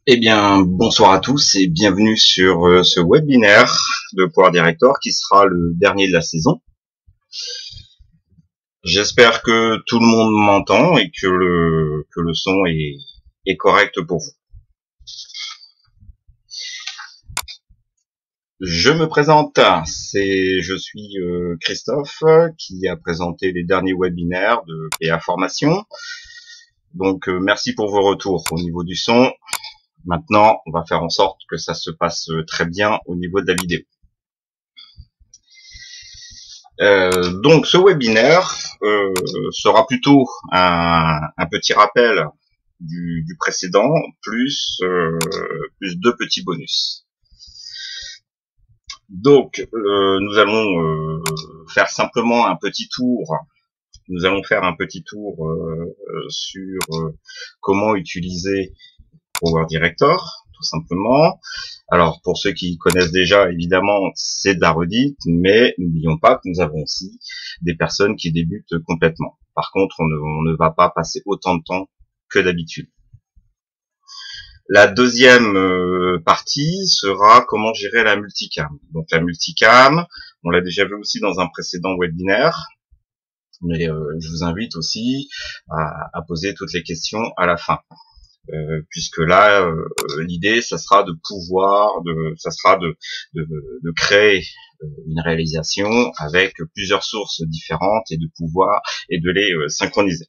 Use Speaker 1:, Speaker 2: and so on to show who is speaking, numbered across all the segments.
Speaker 1: Eh bien, bonsoir à tous et bienvenue sur ce webinaire de Power Director qui sera le dernier de la saison. J'espère que tout le monde m'entend et que le son est correct pour vous. Je me présente, je suis Christophe qui a présenté les derniers webinaires de PA Formation. Donc merci pour vos retours au niveau du son. Maintenant, on va faire en sorte que ça se passe très bien au niveau de la vidéo. Donc ce webinaire sera plutôt un petit rappel du précédent, plus deux petits bonus. Donc nous allons faire simplement un petit tour. Nous allons faire un petit tour sur comment utiliser Power Director, tout simplement. Alors, pour ceux qui connaissent déjà, évidemment, c'est de la redite, mais n'oublions pas que nous avons aussi des personnes qui débutent complètement. Par contre, on ne va pas passer autant de temps que d'habitude. La deuxième partie sera comment gérer la multicam. Donc la multicam, on l'a déjà vu aussi dans un précédent webinaire, mais je vous invite aussi à poser toutes les questions à la fin. Puisque là l'idée ça sera de créer une réalisation avec plusieurs sources différentes et de les synchroniser.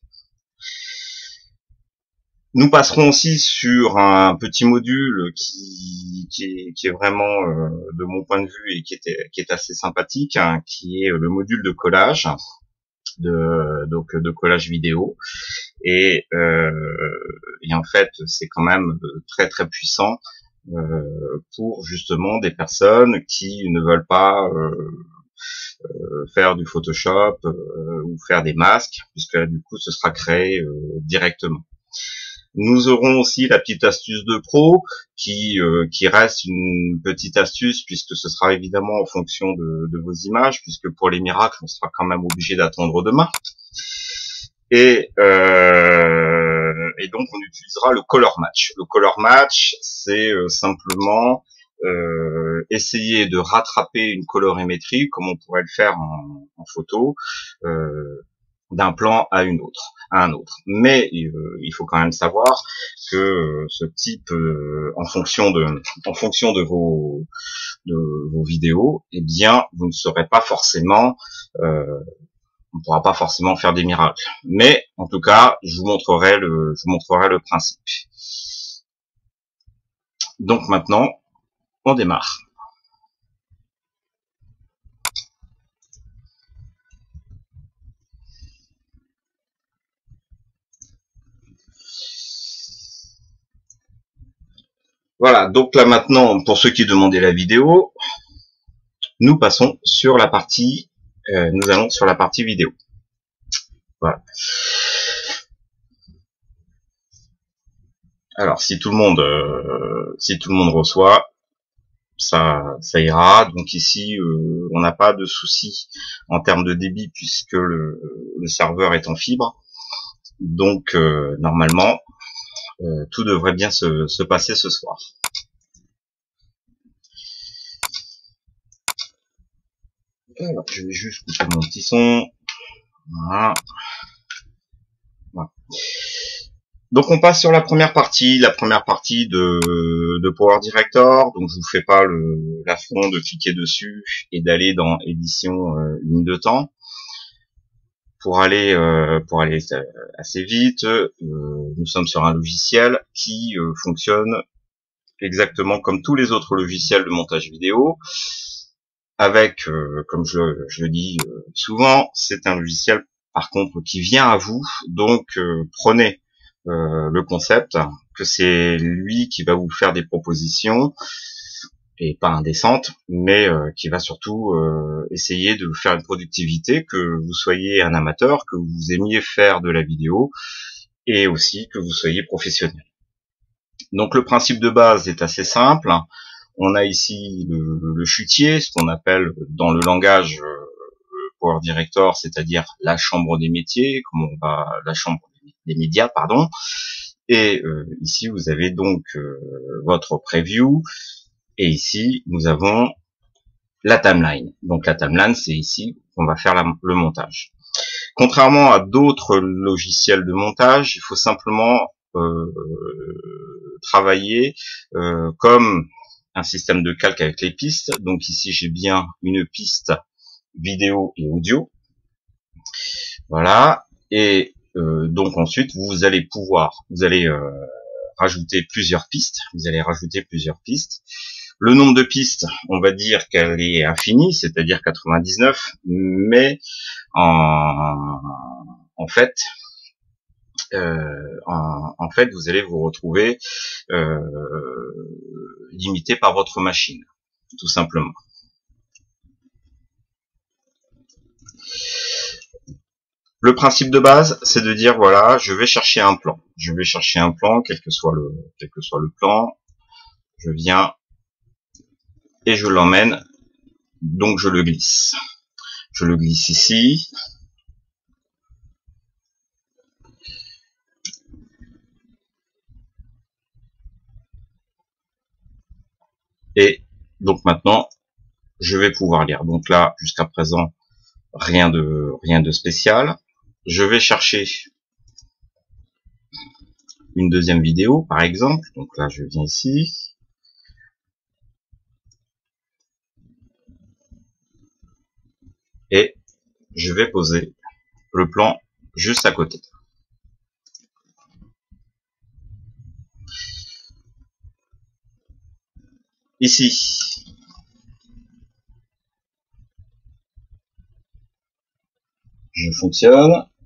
Speaker 1: Nous passerons aussi sur un petit module qui est vraiment de mon point de vue et qui est assez sympathique, hein, qui est le module de collage de collage vidéo et en fait c'est quand même très très puissant pour justement des personnes qui ne veulent pas faire du Photoshop ou faire des masques, puisque là, du coup ce sera créé directement. Nous aurons aussi la petite astuce de pro qui reste une petite astuce puisque ce sera évidemment en fonction de vos images, puisque pour les miracles on sera quand même obligé d'attendre demain. Et donc on utilisera le color match. Le color match, c'est simplement essayer de rattraper une colorimétrie comme on pourrait le faire en photo d'un plan à un autre. Mais il faut quand même savoir que ce type, en fonction de vos vidéos, eh bien vous ne serez pas forcément on ne pourra pas forcément faire des miracles. Mais, en tout cas, je vous montrerai le principe. Donc maintenant, on démarre. Voilà, donc là maintenant, pour ceux qui demandaient la vidéo, nous passons sur la partie, nous allons sur la partie vidéo. Voilà. Alors, si tout le monde reçoit, ça ira. Donc ici, on n'a pas de souci en termes de débit puisque le serveur est en fibre. Donc normalement, tout devrait bien se passer ce soir. Alors, je vais juste couper mon petit son. Voilà. Voilà. Donc on passe sur la première partie de Power Director. Donc je vous fais pas l'affront de cliquer dessus et d'aller dans édition ligne de temps. Pour aller assez vite, nous sommes sur un logiciel qui fonctionne exactement comme tous les autres logiciels de montage vidéo, avec, comme je le dis souvent, c'est un logiciel par contre qui vient à vous, donc prenez le concept que c'est lui qui va vous faire des propositions et pas indécentes, mais qui va surtout essayer de vous faire une productivité, que vous soyez un amateur, que vous aimiez faire de la vidéo et aussi que vous soyez professionnel. Donc le principe de base est assez simple. On a ici le chutier, ce qu'on appelle dans le langage Power Director, c'est-à-dire la chambre des métiers, la chambre des médias, pardon. Et ici, vous avez donc votre preview. Et ici, nous avons la timeline. Donc la timeline, c'est ici qu'on va faire le montage. Contrairement à d'autres logiciels de montage, il faut simplement travailler comme un système de calque avec les pistes. Donc ici, j'ai bien une piste vidéo et audio. Voilà. Et donc ensuite, vous allez rajouter plusieurs pistes. Vous allez rajouter plusieurs pistes. Le nombre de pistes, on va dire qu'elle est infinie, c'est-à-dire 99, mais en fait, vous allez vous retrouver limité par votre machine, tout simplement. Le principe de base, c'est de dire voilà, je vais chercher un plan. Je vais chercher un plan, quel que soit le plan. Je viens et je l'emmène. Donc je le glisse. Je le glisse ici. Et donc maintenant, je vais pouvoir lire. Donc là, jusqu'à présent, rien de spécial. Je vais chercher une deuxième vidéo, par exemple. Donc là, je viens ici. Et je vais poser le plan juste à côté. Ici,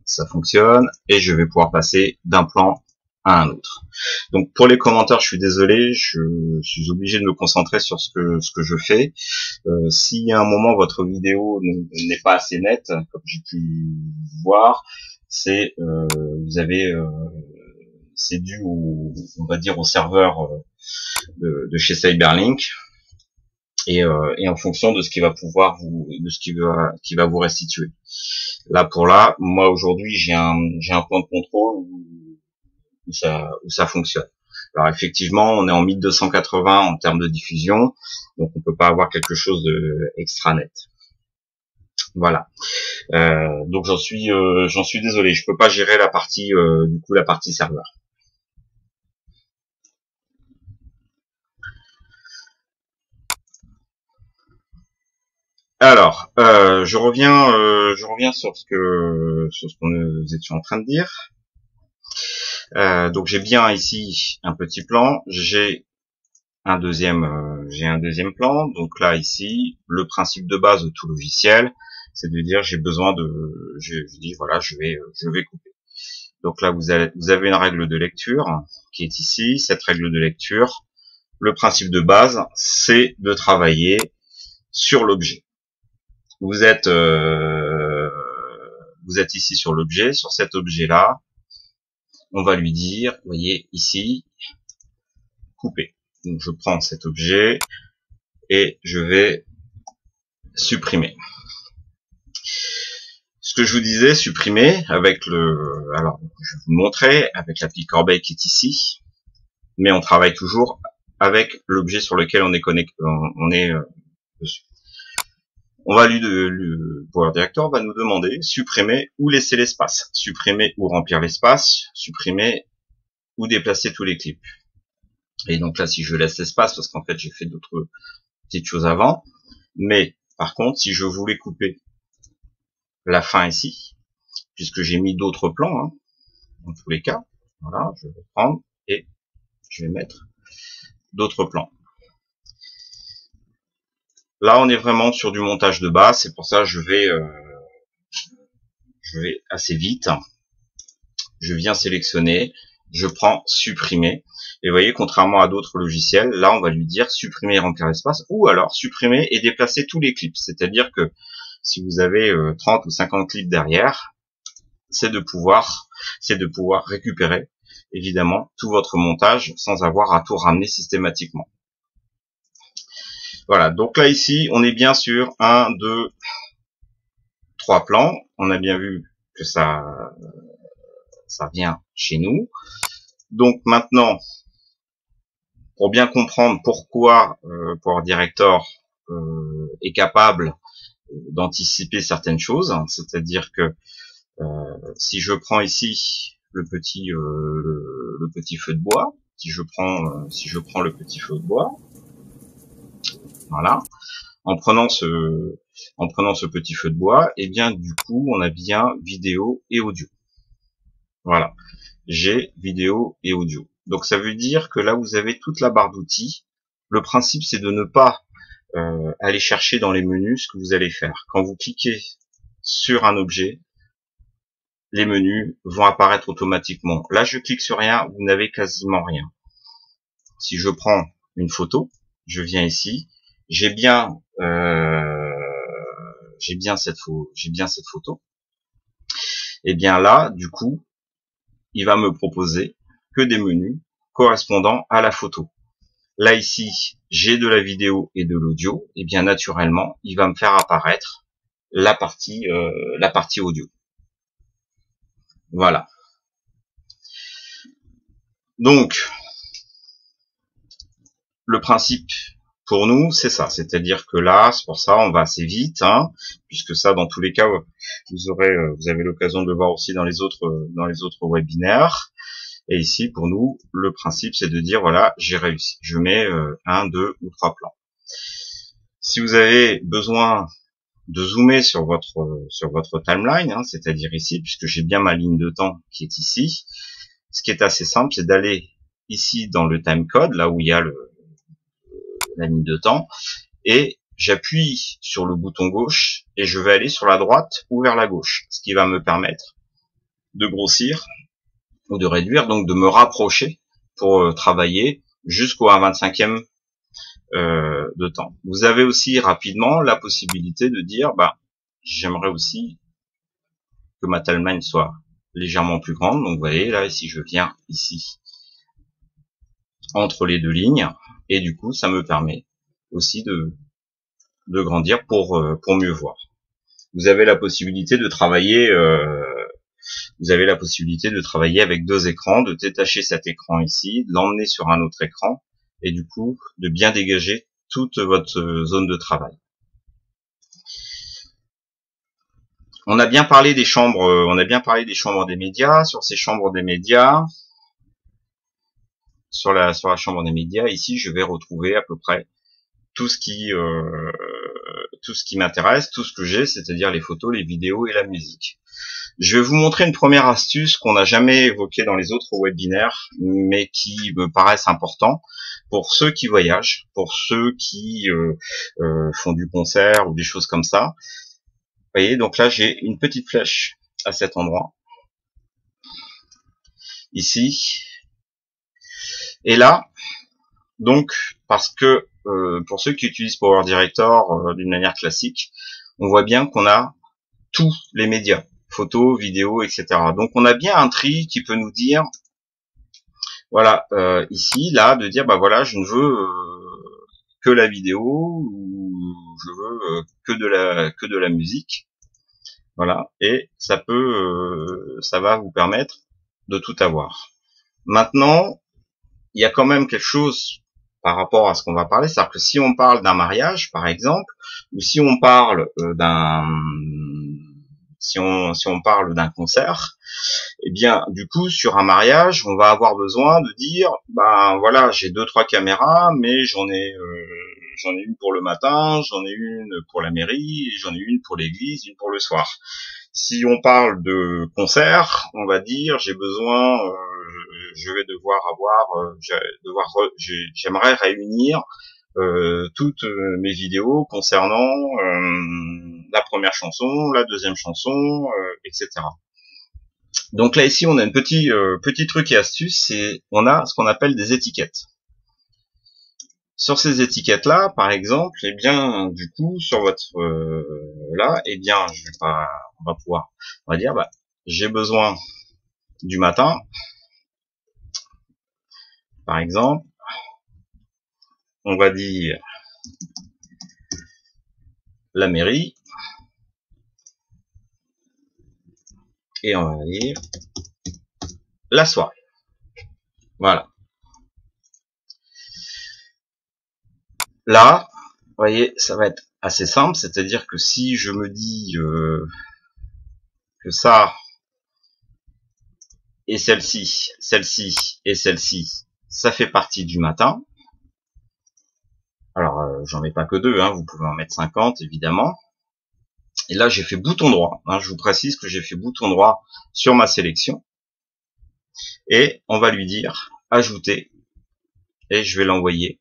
Speaker 1: ça fonctionne, et je vais pouvoir passer d'un plan à un autre. Donc pour les commentaires, je suis désolé, je suis obligé de me concentrer sur ce que je fais. Si à un moment votre vidéo n'est pas assez nette, comme j'ai pu voir, c'est c'est dû on va dire au serveur de chez Cyberlink. Et en fonction de ce qui va qui va vous restituer. Là moi aujourd'hui j'ai un point de contrôle où ça fonctionne. Alors effectivement, on est en 1280 en termes de diffusion, donc on peut pas avoir quelque chose de extra net. Voilà. Donc j'en suis désolé, je peux pas gérer la partie la partie serveur. Alors, je reviens sur ce que nous étions en train de dire. Donc j'ai bien ici un petit plan, j'ai un deuxième plan. Donc là ici, le principe de base de tout logiciel, c'est de dire je dis voilà, je vais couper. Donc là vous avez une règle de lecture qui est ici. Cette règle de lecture, le principe de base, c'est de travailler sur l'objet. Vous êtes ici sur l'objet, sur cet objet-là, on va lui dire, vous voyez ici, couper. Donc je prends cet objet et je vais supprimer. Ce que je vous disais, supprimer avec alors je vais vous montrer avec l'appli Corbeil qui est ici, mais on travaille toujours avec l'objet sur lequel on est connecté, on est dessus. On va le Power Director va nous demander supprimer ou laisser l'espace, supprimer ou remplir l'espace, supprimer ou déplacer tous les clips. Et donc là, si je laisse l'espace, parce qu'en fait j'ai fait d'autres petites choses avant, mais par contre, si je voulais couper la fin ici, puisque j'ai mis d'autres plans, hein, dans tous les cas, voilà, je vais prendre et je vais mettre d'autres plans. Là, on est vraiment sur du montage de base, c'est pour ça que je vais assez vite. Je viens sélectionner, je prends supprimer. Et vous voyez, contrairement à d'autres logiciels, là, on va lui dire supprimer et remplir l'espace, ou alors supprimer et déplacer tous les clips. C'est-à-dire que si vous avez 30 ou 50 clips derrière, c'est de pouvoir récupérer, évidemment, tout votre montage sans avoir à tout ramener systématiquement. Voilà, donc là, ici, on est bien sur 1, 2, 3 plans. On a bien vu que ça vient chez nous. Donc maintenant, pour bien comprendre pourquoi Power Director est capable d'anticiper certaines choses, hein, c'est-à-dire que si je prends ici le petit feu de bois, si je prends le petit feu de bois, voilà, en prenant ce petit feu de bois, et bien du coup on a bien vidéo et audio. Voilà, j'ai vidéo et audio. Donc ça veut dire que là vous avez toute la barre d'outils. Le principe c'est de ne pas aller chercher dans les menus ce que vous allez faire. Quand vous cliquez sur un objet, les menus vont apparaître automatiquement. Là je clique sur rien, vous n'avez quasiment rien. Si je prends une photo, je viens ici, j'ai bien cette photo. Et bien là, du coup, il va me proposer que des menus correspondant à la photo. Là ici, j'ai de la vidéo et de l'audio, et bien naturellement, il va me faire apparaître la partie audio. Voilà. Donc, le principe pour nous, c'est ça. C'est-à-dire que là, c'est pour ça, on va assez vite, hein, puisque ça, dans tous les cas, vous avez l'occasion de le voir aussi dans les autres webinaires. Et ici, pour nous, le principe, c'est de dire, voilà, j'ai réussi. Je mets 1, 2 ou 3 plans. Si vous avez besoin de zoomer sur votre timeline, hein, c'est-à-dire ici, puisque j'ai bien ma ligne de temps qui est ici, ce qui est assez simple, c'est d'aller ici dans le timecode, là où il y a la ligne de temps, et j'appuie sur le bouton gauche et je vais aller sur la droite ou vers la gauche, ce qui va me permettre de grossir ou de réduire, donc de me rapprocher pour travailler jusqu'au 1/25e de temps. Vous avez aussi rapidement la possibilité de dire, j'aimerais aussi que ma timeline soit légèrement plus grande. Donc vous voyez là, si je viens ici entre les deux lignes, et du coup ça me permet aussi de grandir pour mieux voir. Vous avez la possibilité de travailler avec deux écrans, de détacher cet écran ici, de l'emmener sur un autre écran, et du coup de bien dégager toute votre zone de travail. On a bien parlé des chambres des médias. Sur ces chambres des médias, sur la chambre des médias, ici je vais retrouver à peu près tout ce qui m'intéresse, tout ce que j'ai, c'est-à-dire les photos, les vidéos et la musique. Je vais vous montrer une première astuce qu'on n'a jamais évoquée dans les autres webinaires, mais qui me paraissent importants pour ceux qui voyagent, pour ceux qui font du concert ou des choses comme ça. Vous voyez, donc là j'ai une petite flèche à cet endroit, ici, et là, donc, parce que pour ceux qui utilisent Power Director d'une manière classique, on voit bien qu'on a tous les médias, photos, vidéos, etc. Donc on a bien un tri qui peut nous dire, voilà, ici, là, de dire, voilà, je ne veux que la vidéo, ou je veux que de la musique, voilà, et ça va vous permettre de tout avoir. Maintenant, il y a quand même quelque chose par rapport à ce qu'on va parler, c'est-à-dire que si on parle d'un mariage, par exemple, ou si on parle si on parle d'un concert, eh bien, du coup, sur un mariage, on va avoir besoin de dire, voilà, j'ai 2-3 caméras, mais j'en ai une pour le matin, j'en ai une pour la mairie, et j'en ai une pour l'église, une pour le soir. Si on parle de concert, on va dire, j'ai besoin, je vais devoir j'aimerais réunir toutes mes vidéos concernant la première chanson, la deuxième chanson, etc. Donc là ici on a un petit truc et astuce, c'est on a ce qu'on appelle des étiquettes. Sur ces étiquettes là, par exemple, eh bien du coup sur votre là, eh bien on va dire j'ai besoin du matin, par exemple, on va dire la mairie, et on va dire la soirée. Voilà. Là, vous voyez, ça va être assez simple, c'est-à-dire que si je me dis que ça et celle-ci, celle-ci et celle-ci, ça fait partie du matin. Alors, j'en mets pas que deux, hein, vous pouvez en mettre 50, évidemment. Et là, j'ai fait bouton droit. Hein, je vous précise que j'ai fait bouton droit sur ma sélection. Et on va lui dire ajouter. Et je vais l'envoyer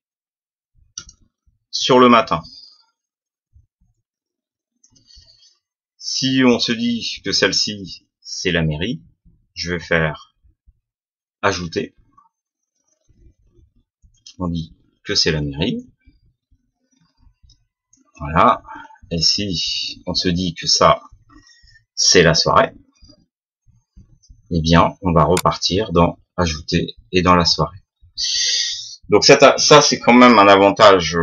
Speaker 1: sur le matin. Si on se dit que celle-ci, c'est la mairie, je vais faire ajouter. On dit que c'est la mairie. Voilà. Et si on se dit que ça, c'est la soirée, eh bien, on va repartir dans ajouter et dans la soirée. Donc ça c'est quand même un avantage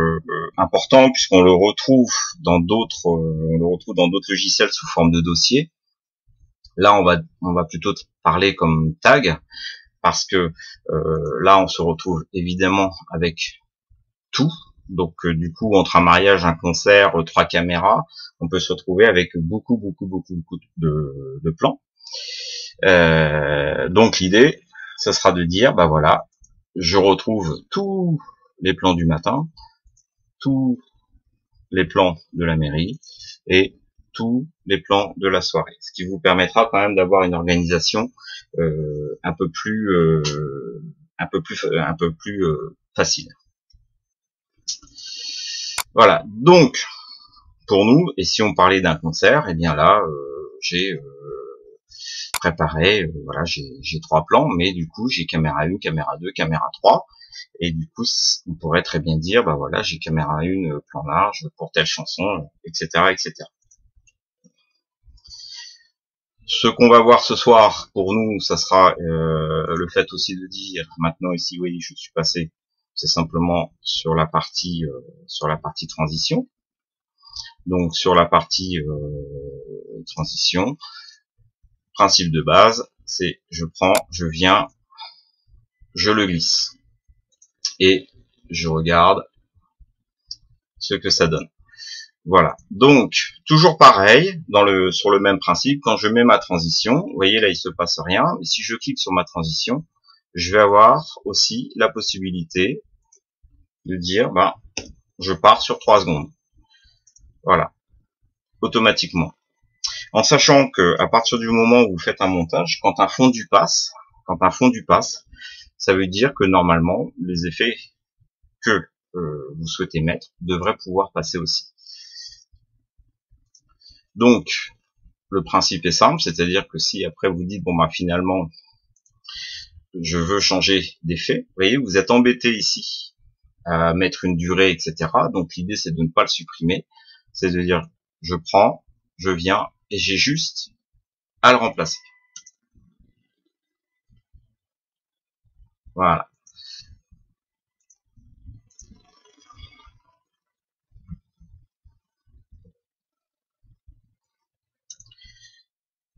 Speaker 1: important puisqu'on le retrouve dans d'autres logiciels sous forme de dossier. Là, on va plutôt parler comme tag parce que là, on se retrouve évidemment avec tout. Donc du coup, entre un mariage, un concert, 3 caméras, on peut se retrouver avec beaucoup de plans. Donc l'idée, ce sera de dire, bah voilà, je retrouve tous les plans du matin, tous les plans de la mairie et tous les plans de la soirée, ce qui vous permettra quand même d'avoir une organisation un peu plus facile. Voilà. Donc pour nous, et si on parlait d'un concert, eh bien là j'ai préparé, voilà, j'ai 3 plans, mais du coup j'ai caméra 1, caméra 2, caméra 3. Et du coup, on pourrait très bien dire, bah voilà, j'ai caméra 1, plan large pour telle chanson, etc., etc. Ce qu'on va voir ce soir, pour nous, ça sera le fait aussi de dire, maintenant ici, oui, je suis passé, c'est simplement sur la partie transition. Donc sur la partie transition, principe de base, c'est je prends, je viens, je le glisse et je regarde ce que ça donne. Voilà. Donc, toujours pareil, sur le même principe, quand je mets ma transition, vous voyez là, il se passe rien, mais si je clique sur ma transition, je vais avoir aussi la possibilité de dire, bah, je pars sur 3 secondes. Voilà. Automatiquement. En sachant que, à partir du moment où vous faites un montage, quand un fondu passe, ça veut dire que normalement, les effets que vous souhaitez mettre devraient pouvoir passer aussi. Donc, le principe est simple, c'est-à-dire que si après vous dites, bon bah finalement, je veux changer d'effet, vous voyez, vous êtes embêté ici à mettre une durée, etc. Donc l'idée c'est de ne pas le supprimer, c'est de dire, je prends, je viens, et j'ai juste à le remplacer. Voilà.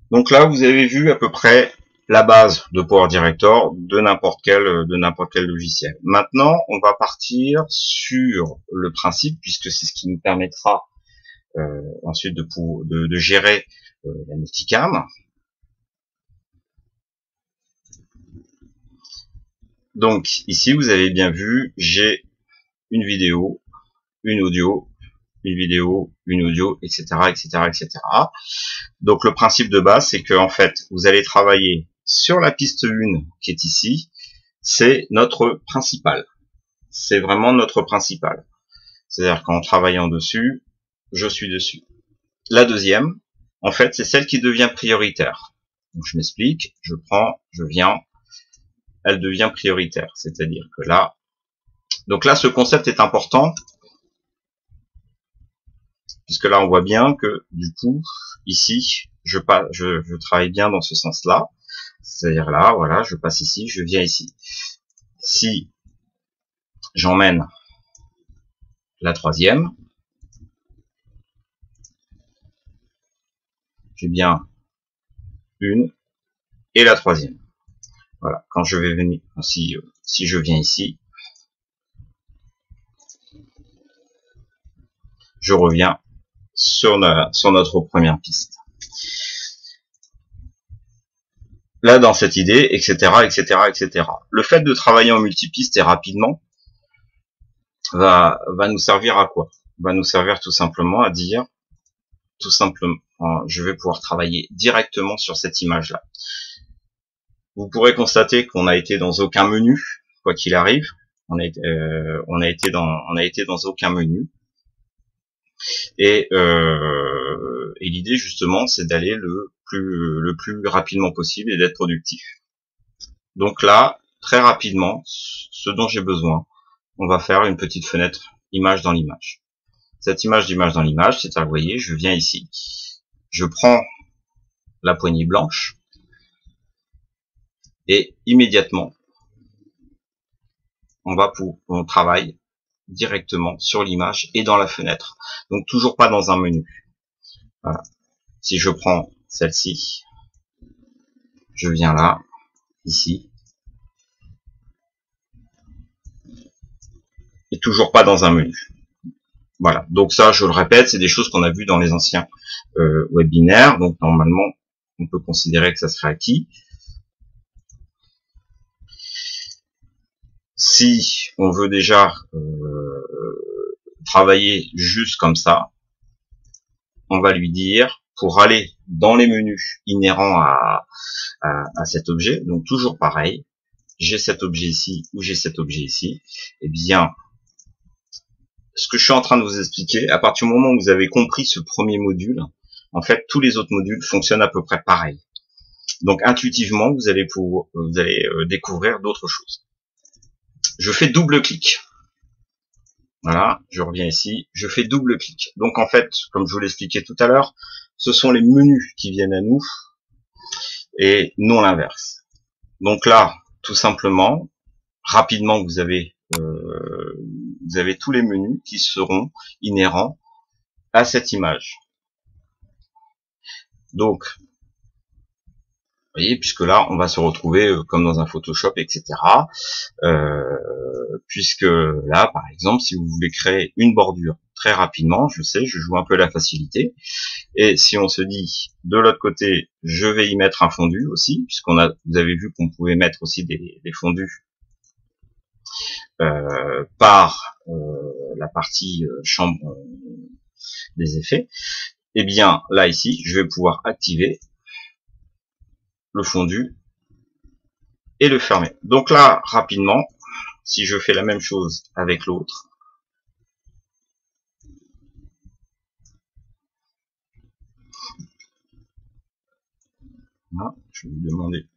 Speaker 1: Donc là, vous avez vu à peu près la base de Power Director de n'importe quel logiciel. Maintenant, on va partir sur le principe, puisque c'est ce qui nous permettra ensuite de gérer la multicam. Donc ici, vous avez bien vu, j'ai une vidéo, une audio, une vidéo, une audio, etc., etc., etc. Donc le principe de base, c'est que en fait, vous allez travailler sur la piste 1 qui est ici. C'est notre principal. C'est vraiment notre principal. C'est-à-dire qu'en travaillant dessus, je suis dessus. La deuxième, en fait, c'est celle qui devient prioritaire. Donc je m'explique, je prends, je viens, elle devient prioritaire. C'est-à-dire que là, donc là, ce concept est important, puisque là, on voit bien que du coup, ici, je travaille bien dans ce sens-là. C'est-à-dire là, voilà, je passe ici, je viens ici. Si j'emmène la troisième, j'ai bien une et la troisième. Voilà, quand je vais venir, si je viens ici, je reviens sur notre première piste. Là, dans cette idée, etc., etc., etc. Le fait de travailler en multipiste et rapidement va nous servir à quoi? Va nous servir tout simplement à dire, tout simplement, je vais pouvoir travailler directement sur cette image-là. Vous pourrez constater qu'on n'a été dans aucun menu, quoi qu'il arrive. On a été dans aucun menu. Et l'idée justement, c'est d'aller le plus rapidement possible et d'être productif. Donc là, très rapidement, ce dont j'ai besoin, on va faire une petite fenêtre image dans l'image. Cette image d'image dans l'image, c'est-à-dire, vous voyez, je viens ici, je prends la poignée blanche et immédiatement, on travaille directement sur l'image et dans la fenêtre. Donc toujours pas dans un menu. Voilà. Si je prends celle-ci, je viens là, ici, et toujours pas dans un menu. Voilà. Donc ça, je le répète, c'est des choses qu'on a vues dans les anciens webinaires. Donc normalement, on peut considérer que ça serait acquis. Si on veut déjà travailler juste comme ça, on va lui dire, pour aller dans les menus inhérents à cet objet, donc toujours pareil, j'ai cet objet ici ou j'ai cet objet ici, et bien, ce que je suis en train de vous expliquer, à partir du moment où vous avez compris ce premier module, en fait, tous les autres modules fonctionnent à peu près pareil. Donc, intuitivement, vous allez découvrir d'autres choses. Je fais double-clic. Voilà, je reviens ici, je fais double-clic. Donc, en fait, comme je vous l'expliquais tout à l'heure, ce sont les menus qui viennent à nous et non l'inverse. Donc là, tout simplement, rapidement, vous avez tous les menus qui seront inhérents à cette image. Donc, vous voyez, puisque là, on va se retrouver comme dans un Photoshop, etc. Puisque là, par exemple, si vous voulez créer une bordure très rapidement, je sais, je joue un peu la facilité. Et si on se dit, de l'autre côté, je vais y mettre un fondu aussi, vous avez vu qu'on pouvait mettre aussi des fondus par la partie chambre des effets. Et bien, là, ici, je vais pouvoir activer le fondu et le fermer. Donc là, rapidement, si je fais la même chose avec l'autre, là, je vais lui demander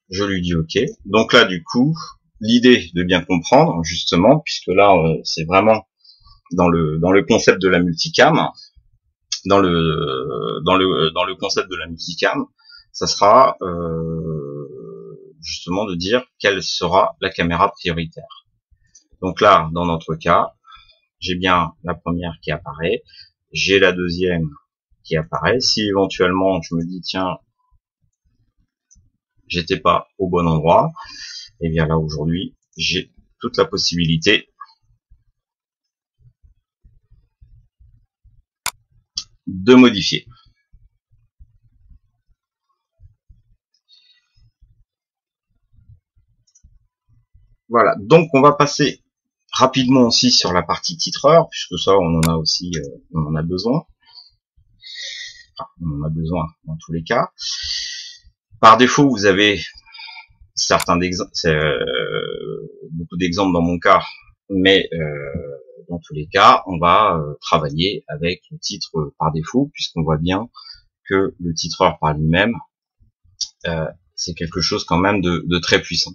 Speaker 1: je lui dis OK. Donc là, du coup, l'idée de bien comprendre, justement, puisque là, c'est vraiment dans le concept de la multicam, dans le concept de la multicam, ça sera justement de dire quelle sera la caméra prioritaire. Donc là, dans notre cas, j'ai bien la première qui apparaît, j'ai la deuxième qui apparaît. Si éventuellement je me dis tiens, j'étais pas au bon endroit, et bien là aujourd'hui, j'ai toute la possibilité de modifier. Voilà, donc on va passer rapidement aussi sur la partie titreur, puisque ça on en a aussi, on en a besoin. Enfin, on en a besoin dans tous les cas. Par défaut, vous avez beaucoup d'exemples dans mon cas, mais dans tous les cas, on va travailler avec le titre par défaut, puisqu'on voit bien que le titreur par lui-même, c'est quelque chose quand même de très puissant.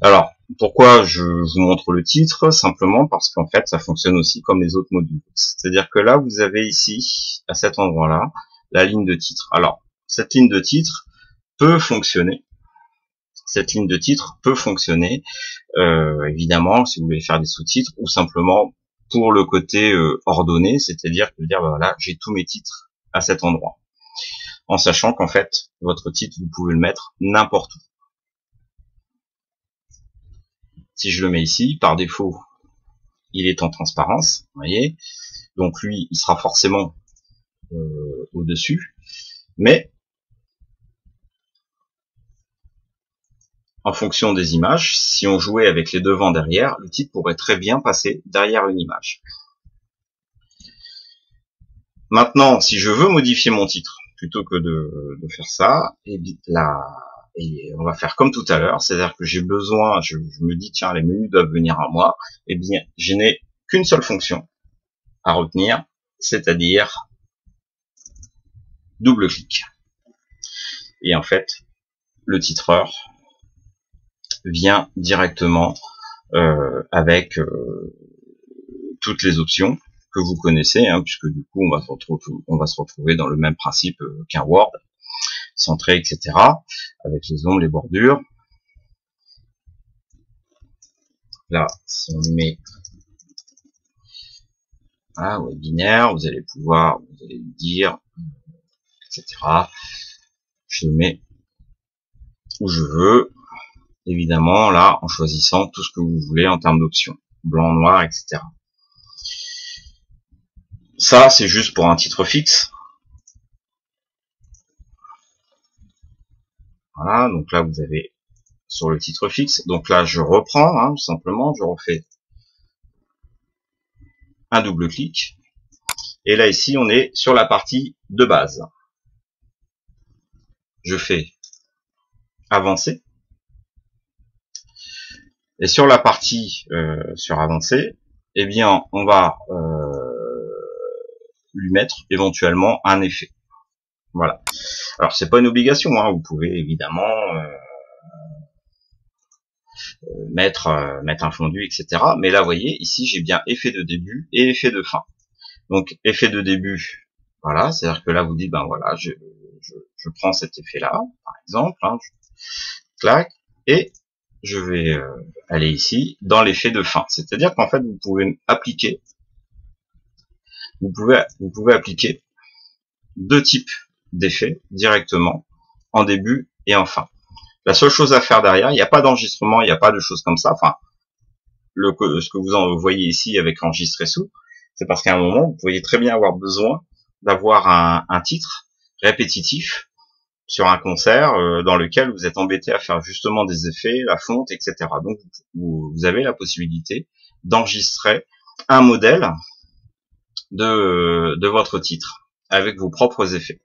Speaker 1: Alors, pourquoi je vous montre le titre? Simplement parce qu'en fait, ça fonctionne aussi comme les autres modules. C'est-à-dire que là, vous avez ici, à cet endroit-là, la ligne de titre. Alors, cette ligne de titre peut fonctionner. Cette ligne de titre peut fonctionner, évidemment, si vous voulez faire des sous-titres, ou simplement pour le côté ordonné, c'est-à-dire que dire bah, voilà, j'ai tous mes titres à cet endroit, en sachant qu'en fait votre titre vous pouvez le mettre n'importe où. Si je le mets ici, par défaut il est en transparence, vous voyez, donc lui il sera forcément au-dessus, mais en fonction des images, si on jouait avec les devants derrière, le titre pourrait très bien passer derrière une image. Maintenant, si je veux modifier mon titre, plutôt que de faire ça, et on va faire comme tout à l'heure, c'est-à-dire que j'ai besoin, je me dis tiens les menus doivent venir à moi, et bien je n'ai qu'une seule fonction à retenir, c'est-à-dire double-clic. Et en fait, le titreur vient directement avec toutes les options que vous connaissez, hein, puisque du coup on va se retrouver dans le même principe qu'un Word, centré, etc., avec les ombres, les bordures. Là, si on met webinaire, vous allez lui dire, etc. Je le mets où je veux, évidemment, là, en choisissant tout ce que vous voulez en termes d'options, blanc, noir, etc. Ça, c'est juste pour un titre fixe. Voilà, donc là, vous avez sur le titre fixe. Donc là, je reprends, hein, tout simplement, je refais un double clic. Et là, ici, on est sur la partie de base. Je fais avancer. Et sur la partie sur avancer, eh bien, on va lui mettre éventuellement un effet. Voilà. Alors, c'est pas une obligation, hein, vous pouvez évidemment mettre un fondu, etc. Mais là, vous voyez, ici, j'ai bien effet de début et effet de fin. Donc, effet de début, voilà, c'est-à-dire que là, vous dites, ben voilà, je prends cet effet-là, par exemple, hein, clac, et je vais aller ici dans l'effet de fin. C'est-à-dire qu'en fait, vous pouvez appliquer, vous pouvez appliquer deux types d'effets directement, en début et en fin. La seule chose à faire derrière, il n'y a pas d'enregistrement, il n'y a pas de choses comme ça. Enfin, ce que vous voyez ici avec enregistrer sous, c'est parce qu'à un moment, vous pourriez très bien avoir besoin d'avoir un titre répétitif sur un concert dans lequel vous êtes embêté à faire justement des effets, la fonte, etc. Donc, vous avez la possibilité d'enregistrer un modèle de votre titre avec vos propres effets.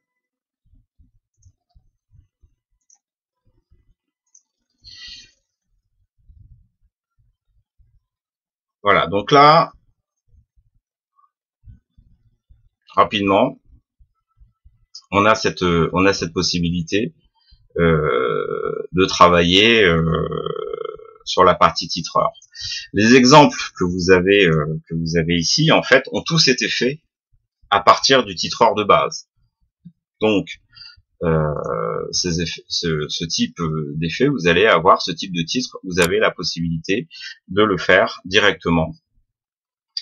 Speaker 1: Voilà, donc là, rapidement, on a cette possibilité de travailler sur la partie titreur. Les exemples que vous avez ici, en fait, ont tous été faits à partir du titreur de base. Donc, ce type d'effet, vous allez avoir ce type de titre, vous avez la possibilité de le faire directement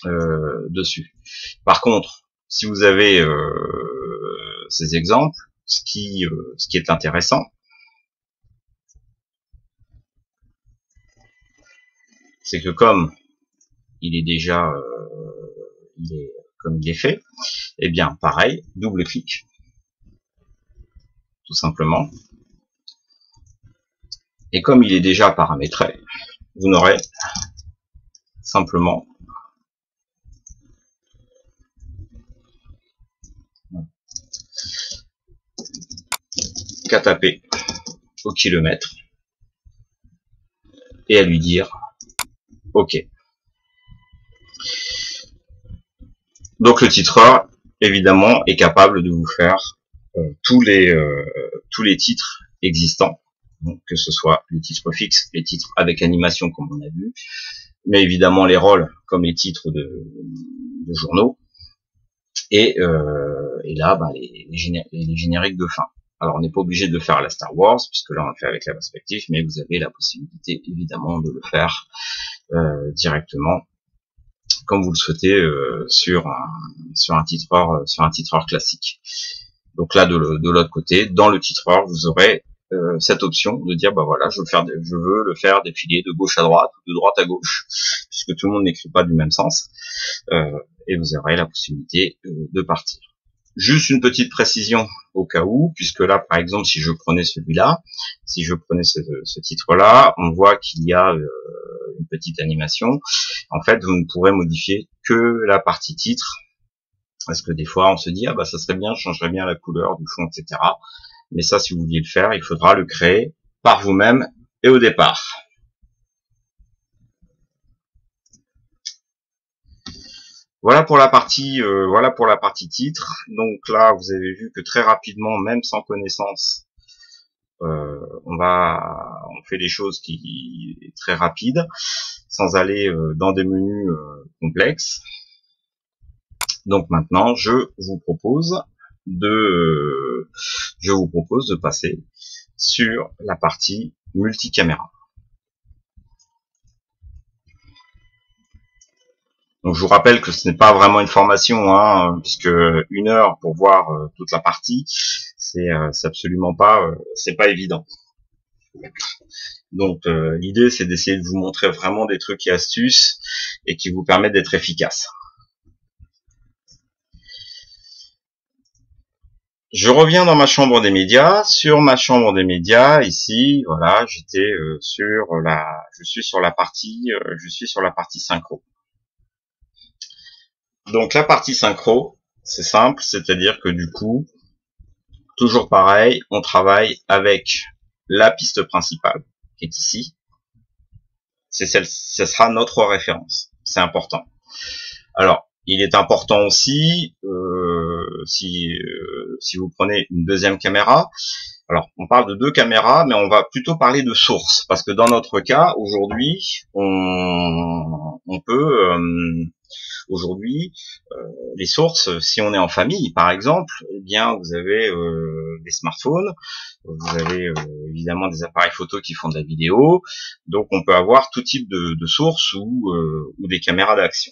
Speaker 1: dessus. Par contre, si vous avez ces exemples, ce qui est intéressant, c'est que comme il est déjà comme il est fait, eh bien pareil, double clic, tout simplement. Et comme il est déjà paramétré, vous n'aurez simplement qu'à taper au kilomètre et à lui dire OK. Donc le titreur, évidemment, est capable de vous faire tous les titres existants, donc que ce soit les titres fixes, les titres avec animation comme on a vu, mais évidemment les rôles comme les titres de journaux, et là les génériques de fin. Alors on n'est pas obligé de le faire à la Star Wars, puisque là on le fait avec la perspective, mais vous avez la possibilité évidemment de le faire directement comme vous le souhaitez sur un titreur classique. Donc là, de l'autre côté, dans le titreur, vous aurez cette option de dire, bah voilà, je veux le faire défiler de gauche à droite ou de droite à gauche, puisque tout le monde n'écrit pas du même sens, et vous aurez la possibilité de partir. Juste une petite précision au cas où, puisque là, par exemple, si je prenais celui-là, si je prenais ce titre-là, on voit qu'il y a une petite animation. En fait, vous ne pourrez modifier que la partie titre, parce que des fois, on se dit, ah bah ça serait bien, je changerais bien la couleur du fond, etc. Mais ça, si vous vouliez le faire, il faudra le créer par vous-même et au départ. Voilà pour la partie titre. Donc là, vous avez vu que très rapidement, même sans connaissance, on fait des choses qui est très rapides, sans aller dans des menus complexes. Donc maintenant, je vous propose de passer sur la partie multicaméra. Donc je vous rappelle que ce n'est pas vraiment une formation, hein, puisque 1 heure pour voir toute la partie, c'est absolument pas, c'est pas évident. Donc l'idée c'est d'essayer de vous montrer vraiment des trucs et astuces et qui vous permettent d'être efficace. Je reviens dans ma chambre des médias. Sur ma chambre des médias, ici, voilà, je suis sur la partie synchro. Donc la partie synchro, c'est simple, c'est-à-dire que du coup, toujours pareil, on travaille avec la piste principale, qui est ici. Ce sera notre référence. C'est important. Alors, il est important aussi, si vous prenez une deuxième caméra, alors on parle de 2 caméras, mais on va plutôt parler de source, parce que dans notre cas, aujourd'hui, on peut... Aujourd'hui, les sources, si on est en famille, par exemple, eh bien, vous avez des smartphones, vous avez évidemment des appareils photo qui font de la vidéo, donc on peut avoir tout type de sources ou des caméras d'action.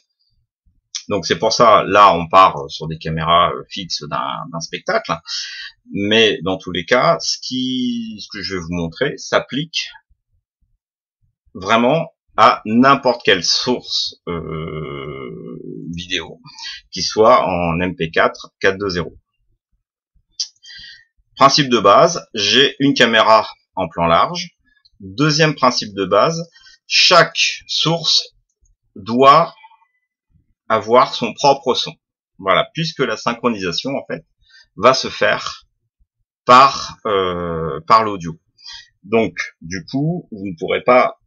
Speaker 1: Donc c'est pour ça, là, on part sur des caméras fixes d'un spectacle, mais dans tous les cas, ce que je vais vous montrer s'applique vraiment à n'importe quelle source vidéo, qui soit en MP4 4.2.0. Principe de base, j'ai une caméra en plan large. Deuxième principe de base, chaque source doit avoir son propre son. Voilà, puisque la synchronisation, en fait, va se faire par l'audio. Donc, du coup, vous ne pourrez pas,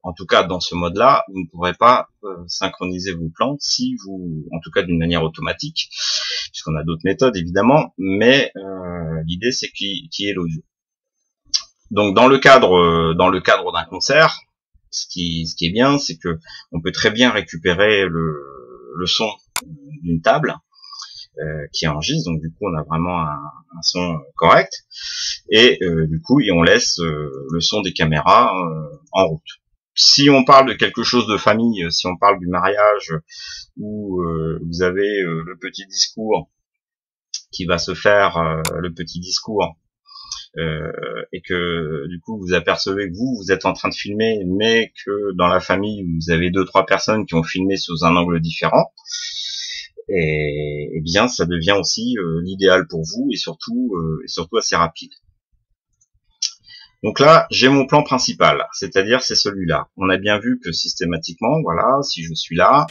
Speaker 1: en tout cas dans ce mode-là, vous ne pourrez pas synchroniser vos plans si vous, en tout cas d'une manière automatique, puisqu'on a d'autres méthodes évidemment, mais l'idée c'est qu'il y ait l'audio. Donc dans le cadre d'un concert, ce qui est bien, c'est que on peut très bien récupérer le son d'une table qui enregistre, donc du coup on a vraiment un son correct, et du coup on laisse le son des caméras en route. Si on parle de quelque chose de famille, si on parle du mariage, où vous avez le petit discours qui va se faire, le petit discours, et que du coup vous apercevez que vous êtes en train de filmer, mais que dans la famille vous avez 2-3 personnes qui ont filmé sous un angle différent, et bien ça devient aussi l'idéal pour vous, et surtout assez rapide. Donc là, j'ai mon plan principal, c'est-à-dire c'est celui-là. On a bien vu que systématiquement, voilà, si je suis là,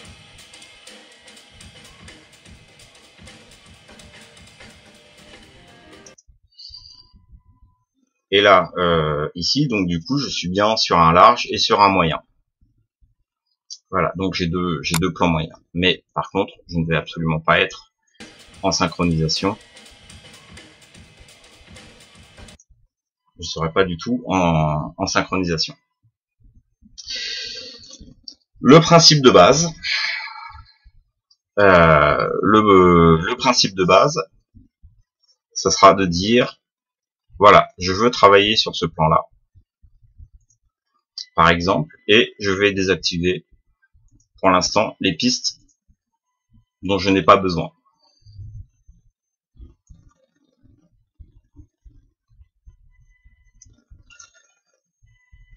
Speaker 1: et là, ici, donc du coup, je suis bien sur un large et sur un moyen. Voilà, donc j'ai deux plans moyens. Mais par contre, je ne vais absolument pas être en synchronisation. Je ne serai pas du tout en synchronisation. Le principe de base, le principe de base, ça sera de dire, voilà, je veux travailler sur ce plan-là, par exemple, et je vais désactiver pour l'instant les pistes dont je n'ai pas besoin.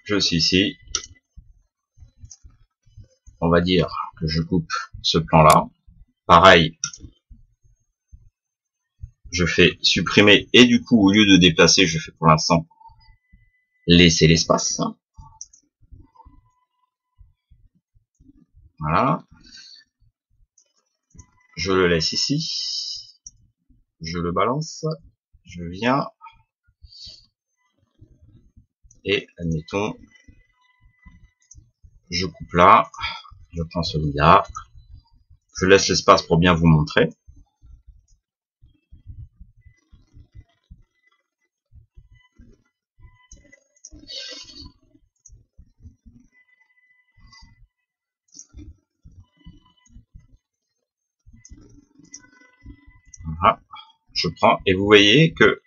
Speaker 1: Je suis ici. On va dire que je coupe ce plan-là. Pareil, je fais supprimer et du coup, au lieu de déplacer, je fais pour l'instant laisser l'espace. Voilà. Je le laisse ici. Je le balance. Je viens. Et admettons, je coupe là. Je prends celui-là. Je laisse l'espace pour bien vous montrer. Voilà. Je prends et vous voyez que,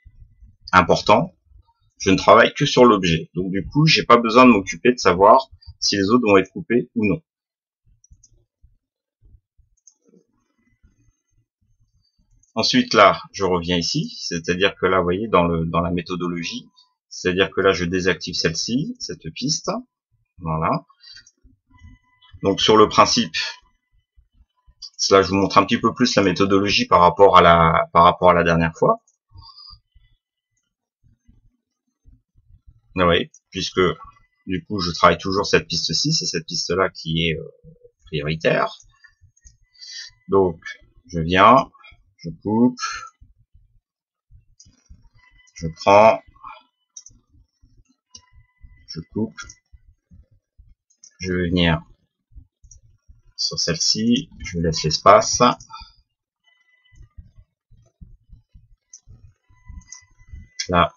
Speaker 1: important, je ne travaille que sur l'objet. Donc du coup, j'ai pas besoin de m'occuper de savoir si les autres vont être coupés ou non. Ensuite là, je reviens ici, c'est-à-dire que là, vous voyez, dans la méthodologie, c'est-à-dire que là, je désactive celle-ci, cette piste. Voilà. Donc sur le principe, là, je vous montre un petit peu plus la méthodologie par rapport à la dernière fois. Oui, puisque du coup, je travaille toujours cette piste-ci, c'est cette piste-là qui est prioritaire. Donc, je viens, je coupe, je prends, je coupe, je vais venir sur celle-ci, je laisse l'espace. Là,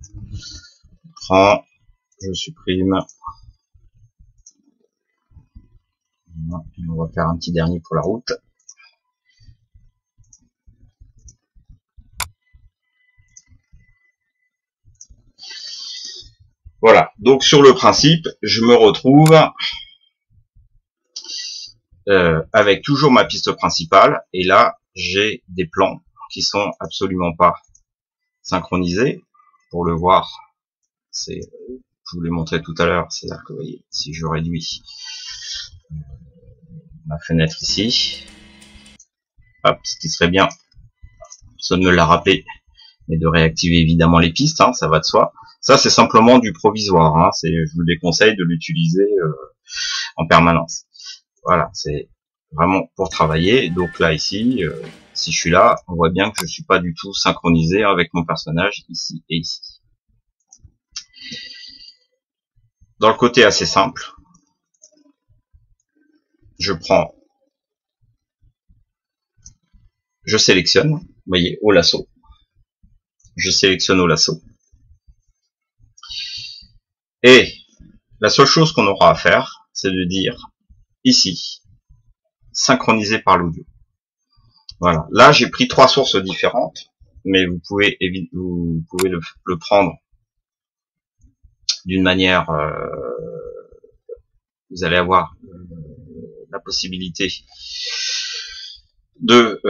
Speaker 1: je prends, je supprime. Et on va faire un petit dernier pour la route. Voilà, donc sur le principe, je me retrouve avec toujours ma piste principale, et là, j'ai des plans qui sont absolument pas synchronisés. Pour le voir, c'est, je vous l'ai montré tout à l'heure, c'est-à-dire que vous voyez, si je réduis ma fenêtre ici, hop, ce qui serait bien, ça ne me l'a rappelé, mais de réactiver évidemment les pistes, hein, ça va de soi. Ça, c'est simplement du provisoire, hein, je vous déconseille de l'utiliser en permanence. Voilà, c'est vraiment pour travailler. Donc là, ici, si je suis là, on voit bien que je suis pas du tout synchronisé avec mon personnage ici et ici. Dans le côté assez simple, je prends, je sélectionne, vous voyez, au lasso. Je sélectionne au lasso. Et la seule chose qu'on aura à faire, c'est de dire ici, synchronisé par l'audio. Voilà. Là, j'ai pris 3 sources différentes, mais vous pouvez le prendre d'une manière, vous allez avoir la possibilité de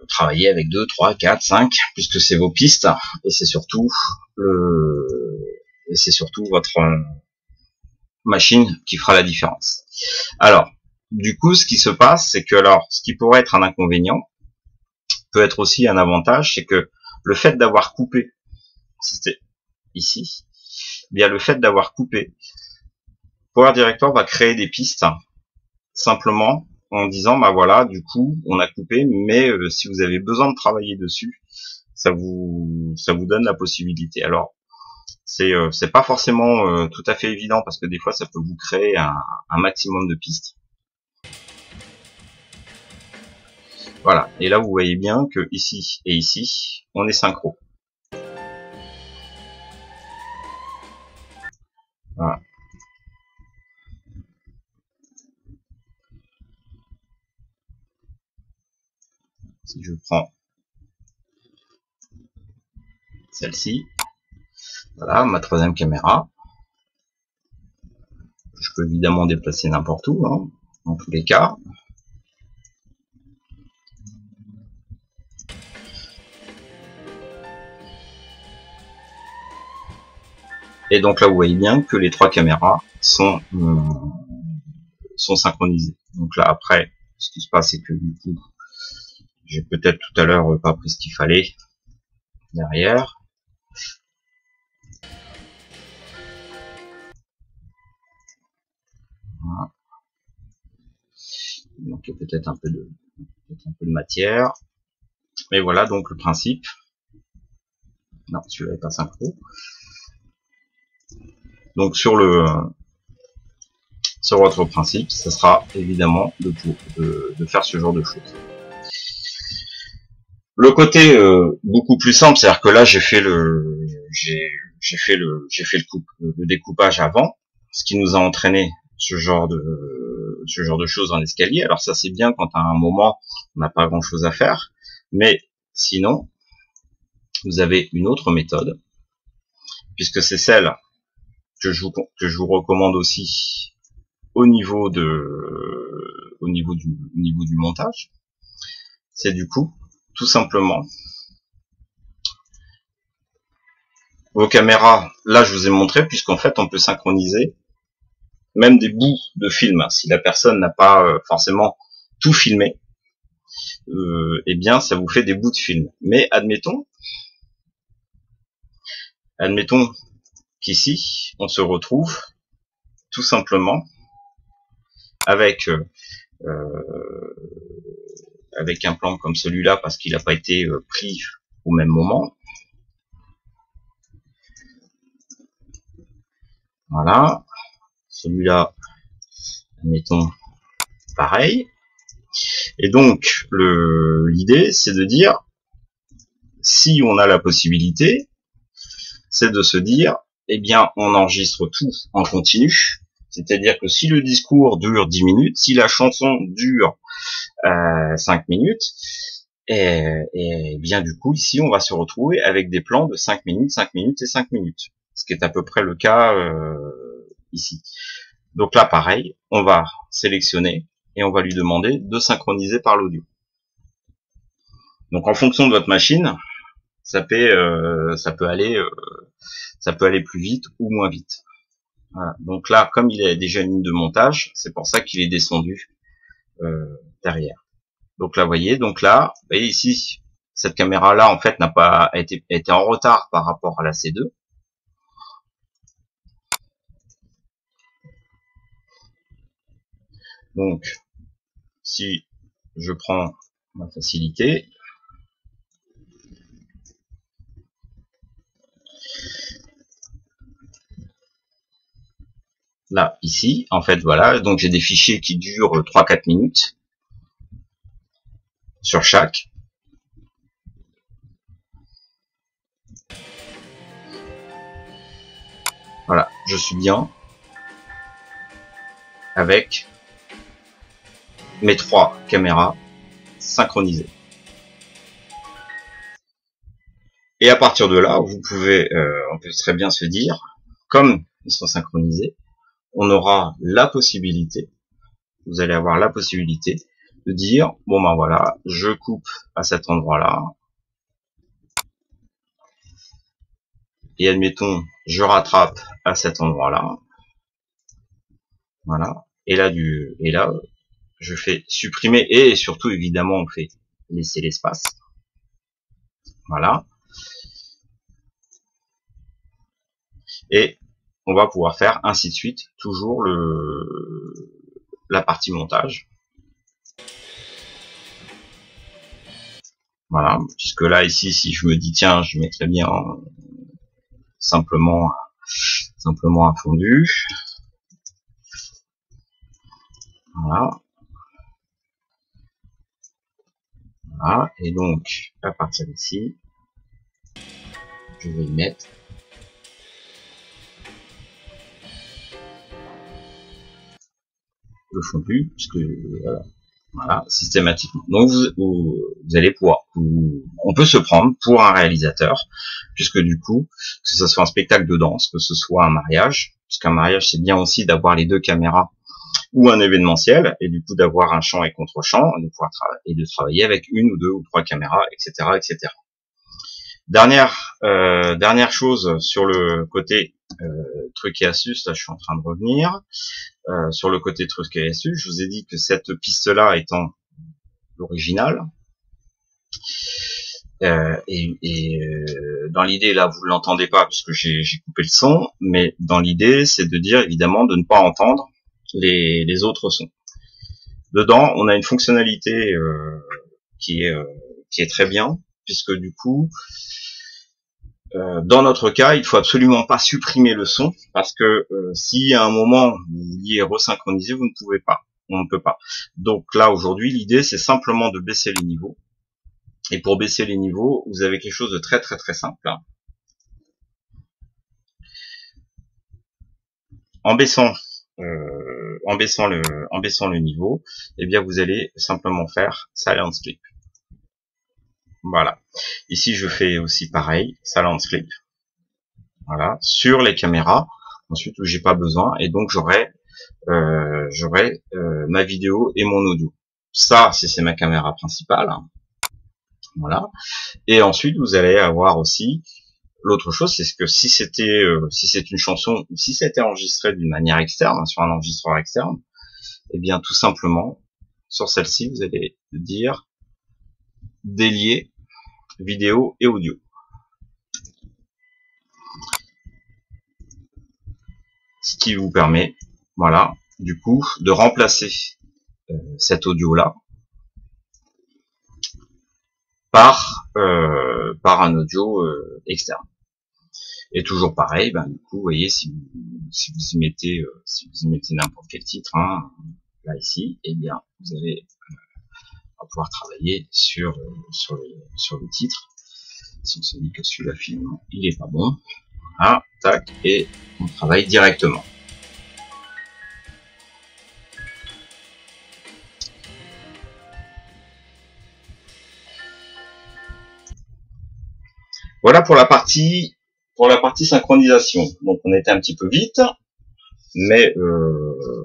Speaker 1: travailler avec 2, 3, 4, 5, puisque c'est vos pistes, et c'est surtout votre machine qui fera la différence. Alors, du coup, ce qui se passe, c'est que ce qui pourrait être un inconvénient peut être aussi un avantage, c'est que le fait d'avoir coupé, c'était ici, bien le fait d'avoir coupé, Power Director va créer des pistes simplement en disant bah voilà, du coup on a coupé, mais si vous avez besoin de travailler dessus, ça vous donne la possibilité. Alors c'est pas forcément tout à fait évident, parce que des fois ça peut vous créer un maximum de pistes. Voilà, et là vous voyez bien que ici et ici on est synchro. Voilà. Si je prends celle-ci, voilà ma troisième caméra, je peux évidemment déplacer n'importe où, hein, dans tous les cas. Et donc là, vous voyez bien que les 3 caméras sont synchronisées. Donc là, après, ce qui se passe, c'est que du coup, j'ai peut-être tout à l'heure pas pris ce qu'il fallait derrière. Voilà. Donc il y a peut-être un peu de matière. Mais voilà donc le principe. Non, celui-là n'est pas synchro. Donc sur votre principe, ça sera évidemment de faire ce genre de choses. Le côté beaucoup plus simple, c'est-à-dire que là j'ai fait le découpage avant, ce qui nous a entraîné ce genre de choses dans l'escalier. Alors ça c'est bien quand à un moment on n'a pas grand chose à faire, mais sinon vous avez une autre méthode, puisque c'est celle que je vous recommande aussi au niveau du montage. C'est du coup tout simplement vos caméras. Là je vous ai montré, puisqu'en fait on peut synchroniser même des bouts de film. Si la personne n'a pas forcément tout filmé, eh bien ça vous fait des bouts de film. Mais admettons qu'ici on se retrouve tout simplement avec un plan comme celui-là, parce qu'il n'a pas été pris au même moment. Voilà. Celui-là, admettons, pareil. Et donc, l'idée, c'est de dire, si on a la possibilité, c'est de se dire, eh bien, on enregistre tout en continu. C'est-à-dire que si le discours dure 10 minutes, si la chanson dure 5 minutes, et bien du coup, ici, on va se retrouver avec des plans de 5 minutes, 5 minutes et 5 minutes. Ce qui est à peu près le cas ici. Donc là, pareil, on va sélectionner et on va lui demander de synchroniser par l'audio. Donc en fonction de votre machine, ça peut aller plus vite ou moins vite. Voilà. Donc là, comme il a déjà une ligne de montage, c'est pour ça qu'il est descendu derrière. Donc là, vous voyez ici, cette caméra-là, en fait, n'a pas été en retard par rapport à la C2. Donc, si je prends ma facilité, là, ici, en fait, voilà, donc j'ai des fichiers qui durent 3-4 minutes sur chaque. Voilà, je suis bien avec mes 3 caméras synchronisées. Et à partir de là, on peut très bien se dire, comme ils sont synchronisés, on aura la possibilité, vous allez avoir la possibilité de dire, bon ben voilà, je coupe à cet endroit-là, et admettons, je rattrape à cet endroit-là, voilà, et là, je fais supprimer, et surtout, évidemment, on fait laisser l'espace, voilà, et on va pouvoir faire ainsi de suite, toujours la partie montage. Voilà, puisque là, ici, si je me dis, tiens, je mettrais bien simplement un fondu. Voilà. Voilà. Et donc, à partir d'ici, je vais y mettre le fondu, puisque voilà, Voilà, systématiquement. Donc vous allez pouvoir, on peut se prendre pour un réalisateur, puisque du coup, que ce soit un spectacle de danse, que ce soit un mariage, puisqu'un mariage c'est bien aussi d'avoir les deux caméras, ou un événementiel, et du coup d'avoir un champ et contre-champ, de pouvoir et de travailler avec une ou deux ou trois caméras, etc., etc. Dernière chose sur le côté truc et astuce, là je suis en train de revenir. Sur le côté truc et astuce, je vous ai dit que cette piste-là étant l'original, dans l'idée, là vous l'entendez pas puisque j'ai coupé le son, mais dans l'idée c'est de dire évidemment de ne pas entendre les autres sons. Dedans, on a une fonctionnalité qui est très bien, puisque du coup, dans notre cas, il faut absolument pas supprimer le son, parce que si à un moment vous vouliez resynchroniser, vous ne pouvez pas. On ne peut pas. Donc là, aujourd'hui, l'idée, c'est simplement de baisser les niveaux. Et pour baisser les niveaux, vous avez quelque chose de très très très simple. En baissant, en baissant le niveau, eh bien, vous allez simplement faire Silent Sleep. Voilà. Ici, je fais aussi pareil, Silent Sleep. Voilà, sur les caméras. Ensuite, où j'ai pas besoin, et donc j'aurai ma vidéo et mon audio. Ça, c'est ma caméra principale. Voilà. Et ensuite, vous allez avoir aussi l'autre chose, c'est que si c'est une chanson, ou si c'était enregistré d'une manière externe, sur un enregistreur externe, eh bien, tout simplement, sur celle-ci, vous allez dire délier vidéo et audio. Ce qui vous permet, voilà, du coup, de remplacer cet audio-là par un audio externe. Et toujours pareil, ben du coup, vous voyez, si vous y mettez n'importe quel titre, hein, là ici, eh bien, vous allez pouvoir travailler sur le titre. Si on se dit que celui-là finalement il est pas bon, ah, tac, et on travaille directement. Voilà pour la partie synchronisation. Donc on était un petit peu vite, mais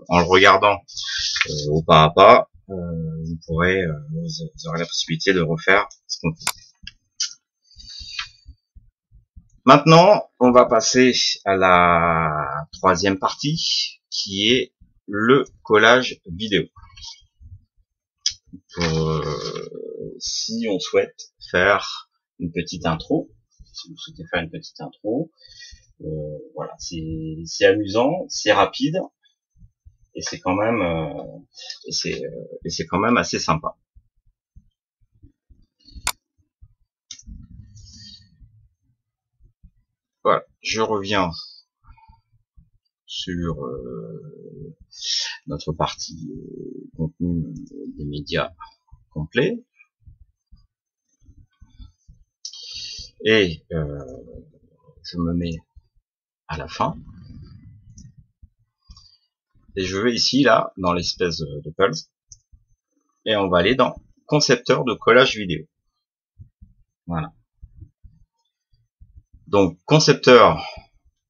Speaker 1: en le regardant au pas à pas, vous aurez la possibilité de refaire ce qu'on fait. Maintenant, on va passer à la troisième partie, qui est le collage vidéo. Si on souhaite faire une petite intro, si vous souhaitez faire une petite intro, voilà, c'est amusant, c'est rapide, et c'est quand même c'est quand même assez sympa. Voilà, je reviens sur notre partie contenu des médias complet, et je me mets à la fin, et je vais ici là dans l'espèce de pulse, et on va aller dans concepteur de collage vidéo. Voilà. Donc concepteur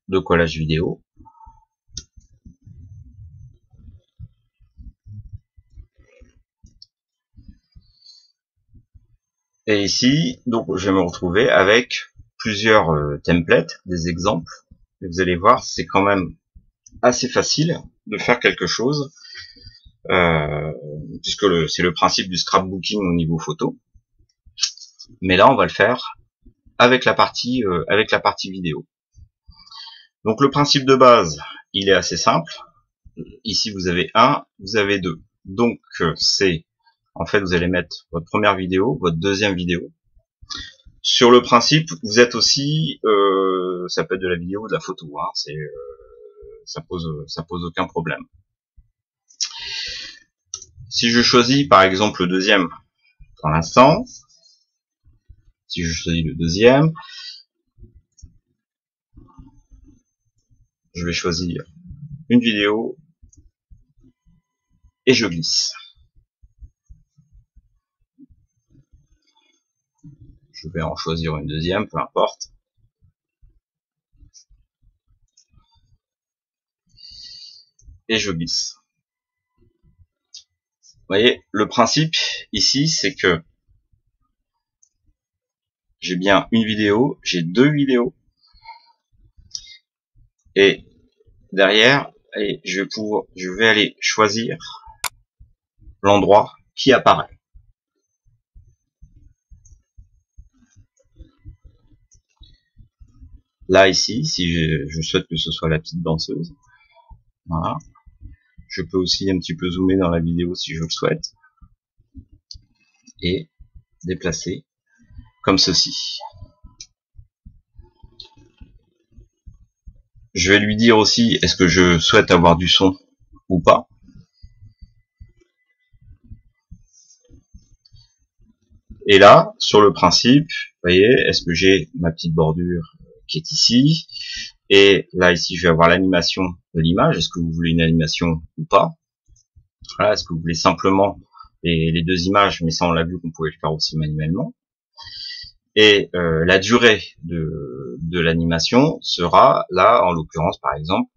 Speaker 1: de collage vidéo. Et ici, donc je vais me retrouver avec plusieurs templates, des exemples. Et vous allez voir, c'est quand même assez facile de faire quelque chose, puisque c'est le principe du scrapbooking au niveau photo. Mais là, on va le faire avec la partie vidéo. Donc le principe de base, il est assez simple. Ici, vous avez 1, vous avez 2. Donc c'est, en fait, vous allez mettre votre première vidéo, votre deuxième vidéo. Sur le principe, vous êtes aussi, ça peut être de la vidéo ou de la photo, hein, ça pose aucun problème. Si je choisis par exemple le deuxième, pour l'instant, si je choisis le deuxième, je vais choisir une vidéo et je glisse. je vais en choisir une deuxième, peu importe. Et je glisse. Vous voyez, le principe ici, c'est que j'ai bien une vidéo, j'ai deux vidéos, et derrière, allez, je vais aller choisir l'endroit qui apparaît. Là, ici, si je souhaite que ce soit la petite danseuse, voilà. Je peux aussi un petit peu zoomer dans la vidéo si je le souhaite, et déplacer comme ceci. Je vais lui dire aussi, est-ce que je souhaite avoir du son ou pas. Et là, sur le principe, vous voyez, est-ce que j'ai ma petite bordure qui est ici, et là ici je vais avoir l'animation de l'image, est-ce que vous voulez une animation ou pas. Voilà, est-ce que vous voulez simplement les deux images, mais ça on l'a vu qu'on pouvait le faire aussi manuellement. Et la durée de l'animation sera là, en l'occurrence par exemple,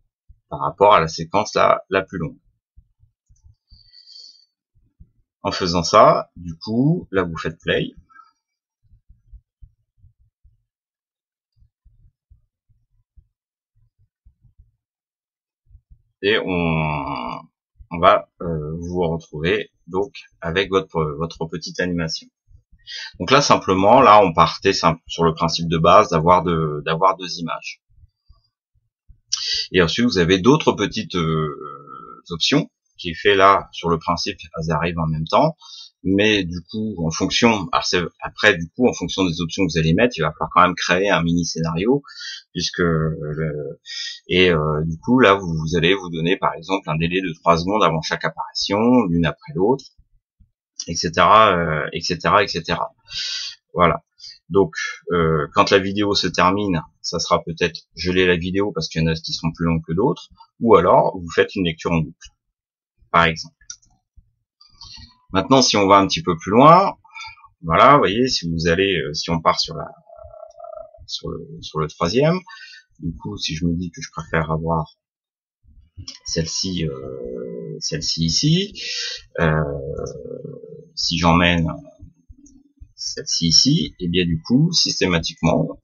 Speaker 1: par rapport à la séquence la plus longue. En faisant ça, du coup, là vous faites play. Et on va vous retrouver donc avec votre petite animation. Donc là simplement, là on partait sur le principe de base d'avoir deux images. Et ensuite vous avez d'autres petites options qui est fait là sur le principe, elles arrivent en même temps. Mais du coup, en fonction, après du coup, en fonction des options que vous allez mettre, il va falloir quand même créer un mini scénario, puisque du coup là, vous allez vous donner par exemple un délai de 3 secondes avant chaque apparition, l'une après l'autre, etc., etc. Voilà. Donc, quand la vidéo se termine, ça sera peut-être geler la vidéo parce qu'il y en a qui sont plus longues que d'autres, ou alors vous faites une lecture en boucle, par exemple. Maintenant, si on va un petit peu plus loin, voilà, vous voyez, si vous allez, si on part sur le troisième, du coup, si je me dis que je préfère avoir celle-ci ici, si j'emmène celle-ci ici, et bien du coup, systématiquement,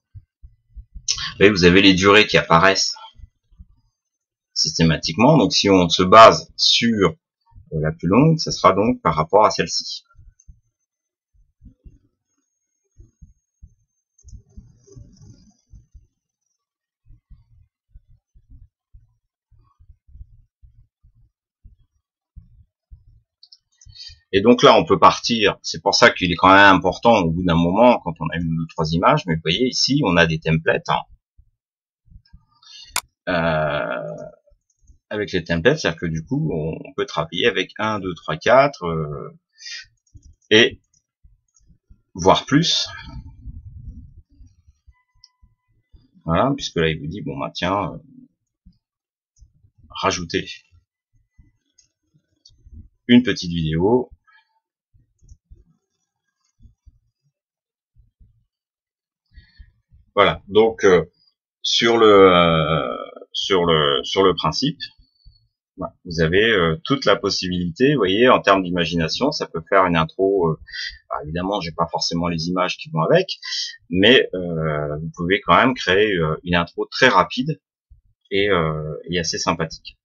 Speaker 1: vous avez les durées qui apparaissent systématiquement. Donc, si on se base sur la plus longue, ça sera donc par rapport à celle-ci. Et donc là, on peut partir. C'est pour ça qu'il est quand même important au bout d'un moment, quand on a une ou trois images. Mais vous voyez ici, on a des templates. Avec les templates, c'est-à-dire que du coup, on peut travailler avec 1, 2, 3, 4, et voire plus. Voilà, puisque là, il vous dit, bon, bah tiens, rajouter une petite vidéo. Voilà, donc sur le principe, vous avez toute la possibilité, vous voyez, en termes d'imagination, ça peut faire une intro. Évidemment, j'ai pas forcément les images qui vont avec, mais vous pouvez quand même créer une intro très rapide et assez sympathique.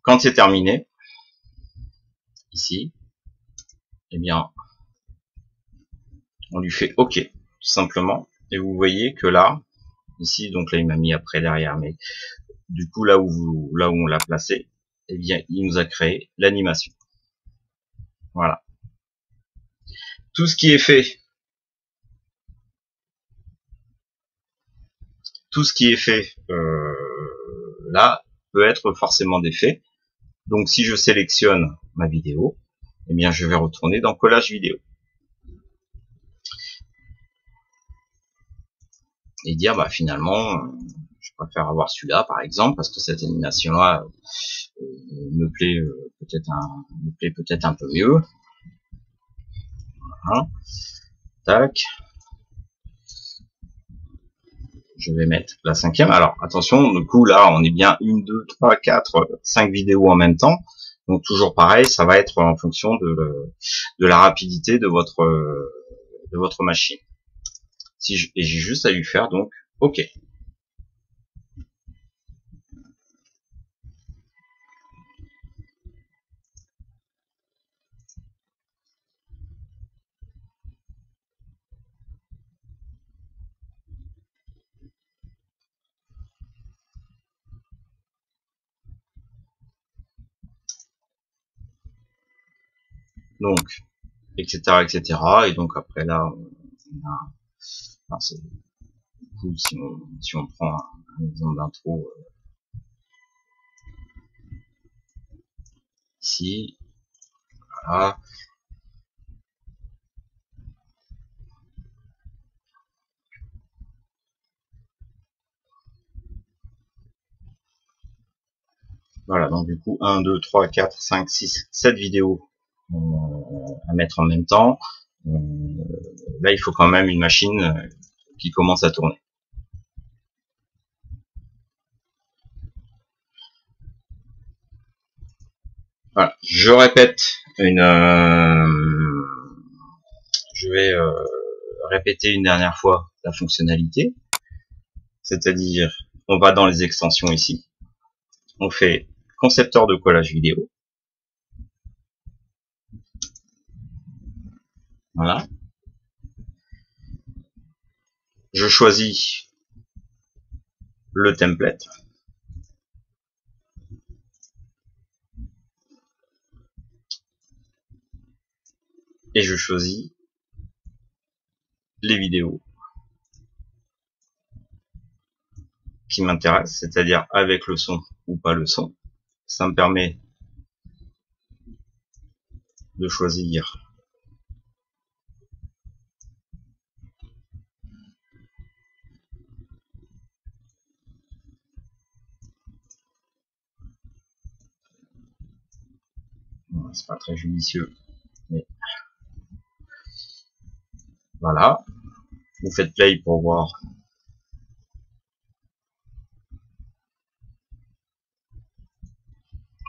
Speaker 1: Quand c'est terminé, ici, eh bien, on lui fait OK, tout simplement, et vous voyez que là, ici, donc là, il m'a mis après derrière, mais du coup, là où on l'a placé, eh bien, il nous a créé l'animation. Voilà. Tout ce qui est fait, là, peut être forcément défait. Donc, si je sélectionne ma vidéo, eh bien, je vais retourner dans collage vidéo. Et dire, bah, finalement, je préfère avoir celui-là, par exemple, parce que cette animation-là me plaît peut-être un peu mieux. Voilà. Tac. Je vais mettre la 5e. Alors attention, du coup là on est bien 1, 2, 3, 4, 5 vidéos en même temps. Donc toujours pareil, ça va être en fonction de la rapidité de votre machine. Et j'ai juste à lui faire donc OK. Donc etc etc. Et donc après là on a, enfin, du coup, si on prend un exemple d'intro ici, voilà. Voilà, donc du coup 1, 2, 3, 4, 5, 6, 7 vidéos à mettre en même temps. Là il faut quand même une machine qui commence à tourner. Voilà, je répète je vais répéter une dernière fois la fonctionnalité, c'est-à-dire on va dans les extensions ici, on fait concepteur de collage vidéo, voilà, je choisis le template, et je choisis les vidéos qui m'intéressent, c'est-à-dire avec le son ou pas le son. Ça me permet de choisir c'est pas très judicieux, mais voilà, vous faites play pour voir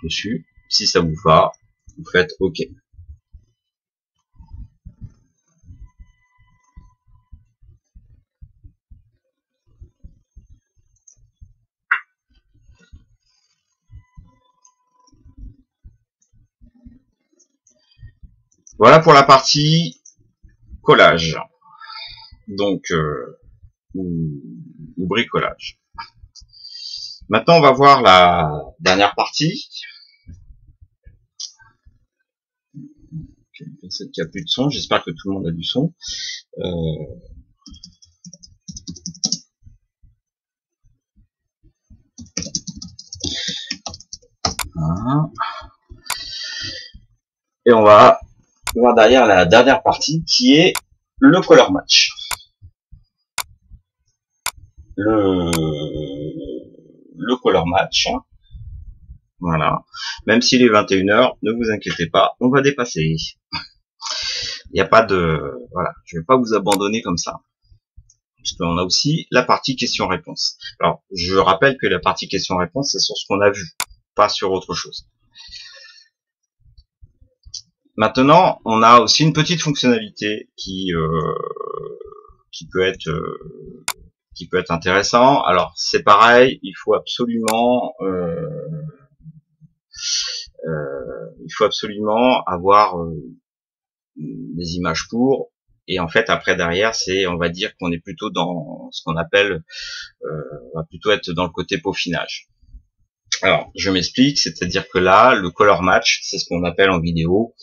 Speaker 1: dessus, si ça vous va, vous faites OK. Voilà pour la partie collage, donc ou bricolage. Maintenant on va voir la dernière partie. Celle qui a plus de son, j'espère que tout le monde a du son. Voilà. Et on va voir derrière la dernière partie qui est le color match. Le color match. Voilà. Même s'il est 21h, ne vous inquiétez pas, on va dépasser. Il n'y a pas de... Voilà, je vais pas vous abandonner comme ça. Parce qu'on a aussi la partie questions-réponses. Alors, je rappelle que la partie questions-réponses, c'est sur ce qu'on a vu, pas sur autre chose. Maintenant, on a aussi une petite fonctionnalité qui peut être intéressant. Alors, c'est pareil, il faut absolument avoir des images pour, et en fait après derrière c'est, on va dire qu'on est plutôt dans ce qu'on appelle on va plutôt être dans le côté peaufinage. Alors je m'explique, c'est-à-dire que là le color match, c'est ce qu'on appelle en vidéo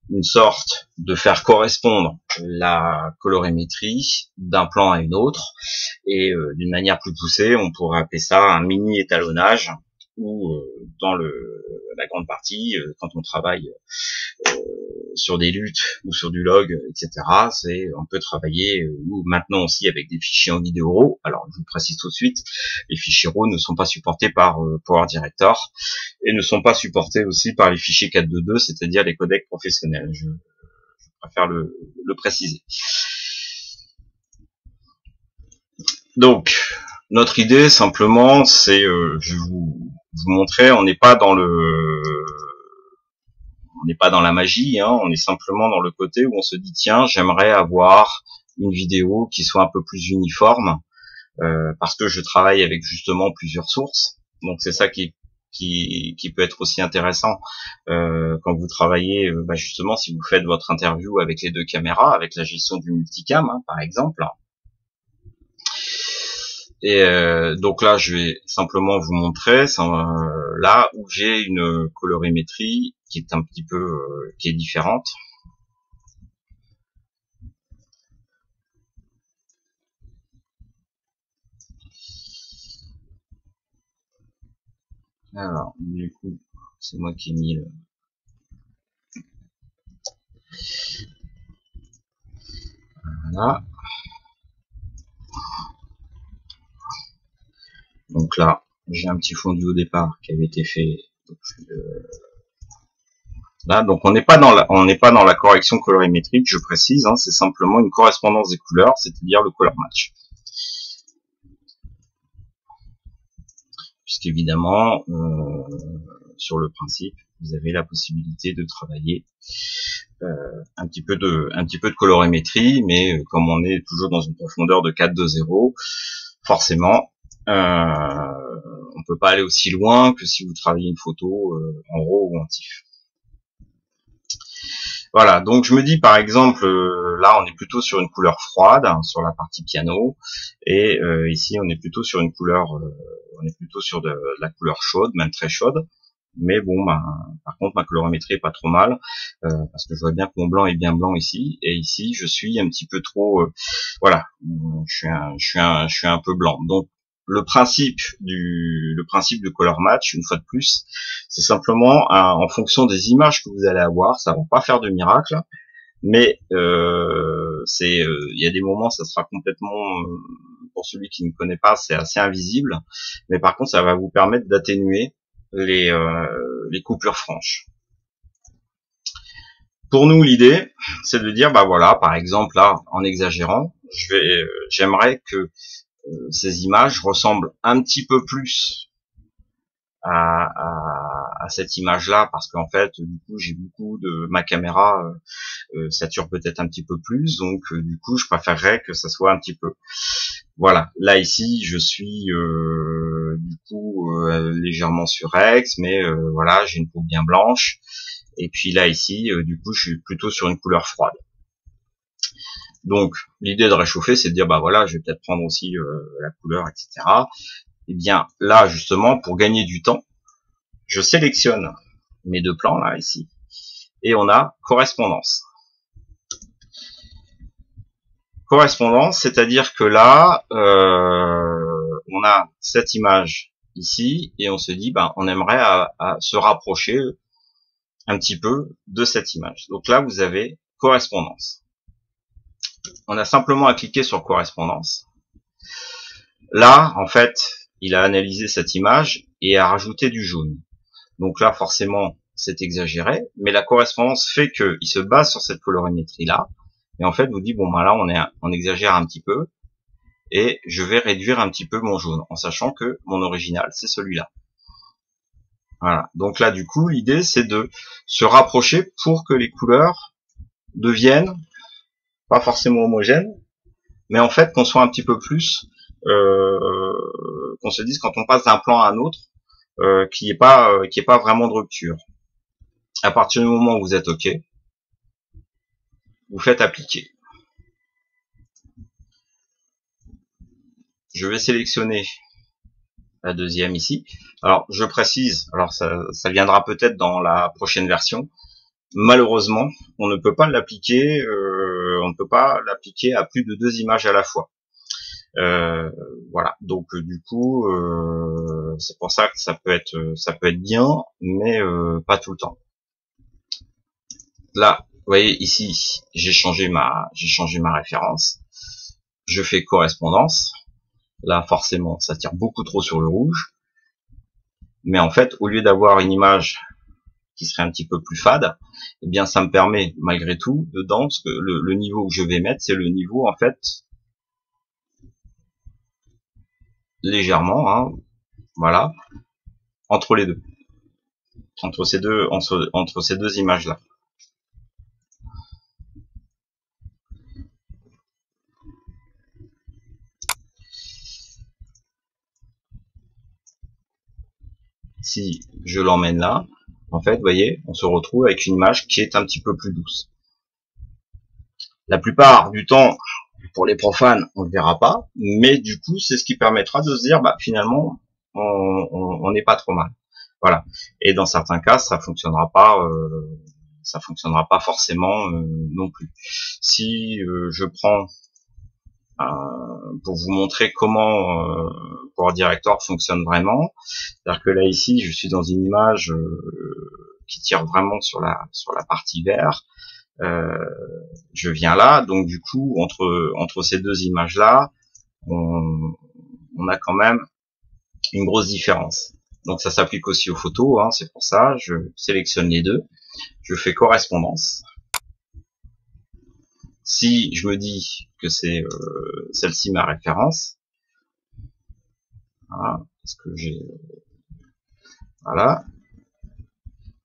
Speaker 1: une sorte de faire correspondre la colorimétrie d'un plan à une autre, et d'une manière plus poussée on pourrait appeler ça un mini étalonnage, ou dans la grande partie quand on travaille sur des luttes ou sur du log, etc. On peut travailler ou maintenant aussi avec des fichiers en vidéo RAW. Alors je vous précise tout de suite, les fichiers RAW ne sont pas supportés par Power Director et ne sont pas supportés aussi par les fichiers 422, c'est-à-dire les codecs professionnels. Je préfère le préciser. Donc, notre idée simplement, c'est, je vais vous montrer, on n'est pas dans la magie, hein, on est simplement dans le côté où on se dit tiens, j'aimerais avoir une vidéo qui soit un peu plus uniforme, parce que je travaille avec justement plusieurs sources. Donc c'est ça qui peut être aussi intéressant quand vous travaillez, justement si vous faites votre interview avec les 2 caméras, avec la gestion du multicam, hein, par exemple. Et donc là, je vais simplement vous montrer là où j'ai une colorimétrie qui est un petit peu qui est différente. Alors, du coup, c'est moi qui ai mis le... Voilà. Donc là, j'ai un petit fondu au départ qui avait été fait. Là, donc on n'est pas dans la correction colorimétrique, je précise, hein, c'est simplement une correspondance des couleurs, c'est-à-dire le color match. Puisqu'évidemment, sur le principe, vous avez la possibilité de travailler un petit peu de colorimétrie, mais comme on est toujours dans une profondeur de 4,2,0, forcément, on peut pas aller aussi loin que si vous travaillez une photo en RAW ou en TIFF. Voilà, donc je me dis par exemple, là on est plutôt sur une couleur froide, hein, sur la partie piano, et ici on est plutôt sur une couleur, on est plutôt sur de la couleur chaude, même très chaude. Mais bon, par contre ma colorimétrie est pas trop mal, parce que je vois bien que mon blanc est bien blanc ici, et ici je suis un petit peu trop, voilà, je suis un peu blanc. Donc le principe du color match, une fois de plus, c'est simplement en fonction des images que vous allez avoir, ça va pas faire de miracle, mais il y a des moments ça sera complètement, pour celui qui ne connaît pas, c'est assez invisible, mais par contre ça va vous permettre d'atténuer les coupures franches. Pour nous, l'idée, c'est de dire, voilà, par exemple là, en exagérant, j'aimerais que ces images ressemblent un petit peu plus à cette image-là, parce qu'en fait, du coup, j'ai beaucoup de ma caméra sature peut-être un petit peu plus, donc du coup, je préférerais que ça soit un petit peu. Voilà, là ici, je suis du coup légèrement surex, mais voilà, j'ai une peau bien blanche. Et puis là ici, du coup, je suis plutôt sur une couleur froide. Donc, l'idée de réchauffer, c'est de dire, voilà, je vais peut-être prendre aussi la couleur, etc. Et bien, là, justement, pour gagner du temps, je sélectionne mes 2 plans, là, ici, et on a correspondance. Correspondance, c'est-à-dire que là, on a cette image ici, et on se dit, on aimerait à se rapprocher un petit peu de cette image. Donc là, vous avez correspondance. On a simplement à cliquer sur correspondance. Là, en fait, il a analysé cette image et a rajouté du jaune. Donc là, forcément, c'est exagéré, mais la correspondance fait qu'il se base sur cette colorimétrie-là, et en fait, vous dit, là, on exagère un petit peu, et je vais réduire un petit peu mon jaune, en sachant que mon original, c'est celui-là. Voilà. Donc là, du coup, l'idée, c'est de se rapprocher pour que les couleurs deviennent pas forcément homogènes, mais en fait, qu'on soit un petit peu plus, qu'on se dise quand on passe d'un plan à un autre, qu'il n'y ait pas vraiment de rupture. À partir du moment où vous êtes OK, vous faites appliquer. Je vais sélectionner la deuxième ici. Alors, je précise, alors ça viendra peut-être dans la prochaine version. Malheureusement, on ne peut pas l'appliquer, à plus de 2 images à la fois. Voilà. Donc du coup, c'est pour ça que ça peut être bien, mais pas tout le temps. Là, vous voyez ici, j'ai changé ma référence. Je fais correspondance. Là, forcément, ça tire beaucoup trop sur le rouge. Mais en fait, au lieu d'avoir une image qui serait un petit peu plus fade, eh bien ça me permet malgré tout dedans, parce que le niveau que je vais mettre, c'est le niveau en fait légèrement, hein, voilà, entre les deux, entre ces deux images là. Si je l'emmène là, en fait, vous voyez, on se retrouve avec une image qui est un petit peu plus douce. La plupart du temps, pour les profanes, on le verra pas, mais du coup, c'est ce qui permettra de se dire, bah, finalement, on n'est pas trop mal. Voilà. Et dans certains cas, ça fonctionnera pas forcément non plus. Si je prends pour vous montrer comment Power Director fonctionne vraiment, c'est-à-dire que là ici, je suis dans une image qui tire vraiment sur la partie vert. Je viens là, donc du coup entre ces deux images là, on a quand même une grosse différence. Donc ça s'applique aussi aux photos, hein, c'est pour ça je sélectionne les deux, je fais correspondance. Si je me dis que c'est celle-ci ma référence, voilà, parce que j'ai voilà,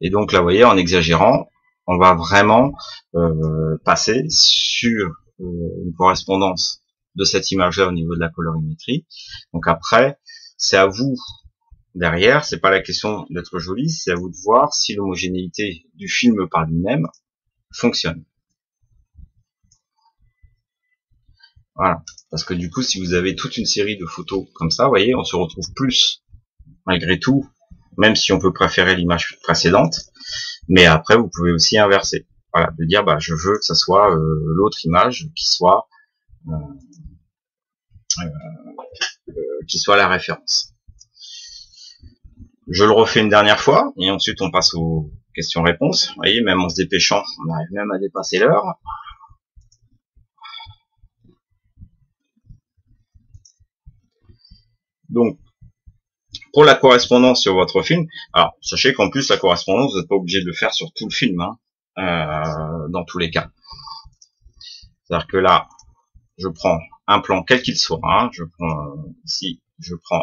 Speaker 1: et donc là vous voyez en exagérant, on va vraiment passer sur une correspondance de cette image-là au niveau de la colorimétrie. Donc après, c'est à vous derrière, c'est pas la question d'être joli, c'est à vous de voir si l'homogénéité du film par lui-même fonctionne. Voilà, parce que du coup, si vous avez toute une série de photos comme ça, vous voyez, on se retrouve plus, malgré tout, même si on peut préférer l'image précédente, mais après, vous pouvez aussi inverser. Voilà, de dire, bah, je veux que ça soit l'autre image qui soit la référence. Je le refais une dernière fois, et ensuite on passe aux questions-réponses. Vous voyez, même en se dépêchant, on arrive même à dépasser l'heure. Donc, pour la correspondance sur votre film, alors sachez qu'en plus la correspondance, vous n'êtes pas obligé de le faire sur tout le film, hein, dans tous les cas. C'est-à-dire que là, je prends un plan quel qu'il soit, hein, je prends ici, je prends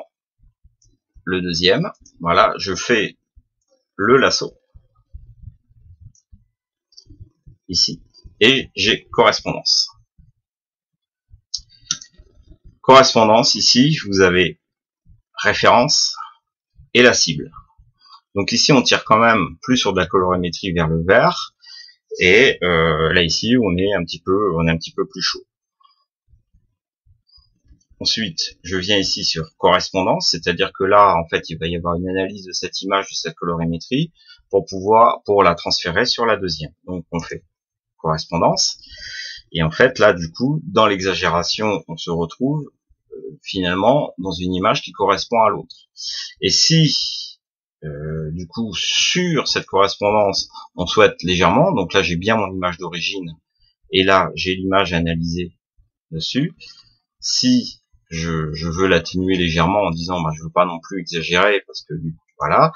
Speaker 1: le deuxième, voilà, je fais le lasso, ici, et j'ai correspondance. Correspondance, ici, vous avez référence et la cible. Donc ici, on tire quand même plus sur de la colorimétrie vers le vert, et là ici, on est un petit peu plus chaud. Ensuite, je viens ici sur correspondance, c'est-à-dire que là, en fait, il va y avoir une analyse de cette image, de cette colorimétrie, pour la transférer sur la deuxième. Donc, on fait correspondance. Et en fait, là, du coup, dans l'exagération, on se retrouve finalement dans une image qui correspond à l'autre. Et si, du coup, sur cette correspondance, on souhaite légèrement, donc là, j'ai bien mon image d'origine, et là, j'ai l'image analysée dessus. Si je veux l'atténuer légèrement en disant bah, je veux pas non plus exagérer parce que voilà,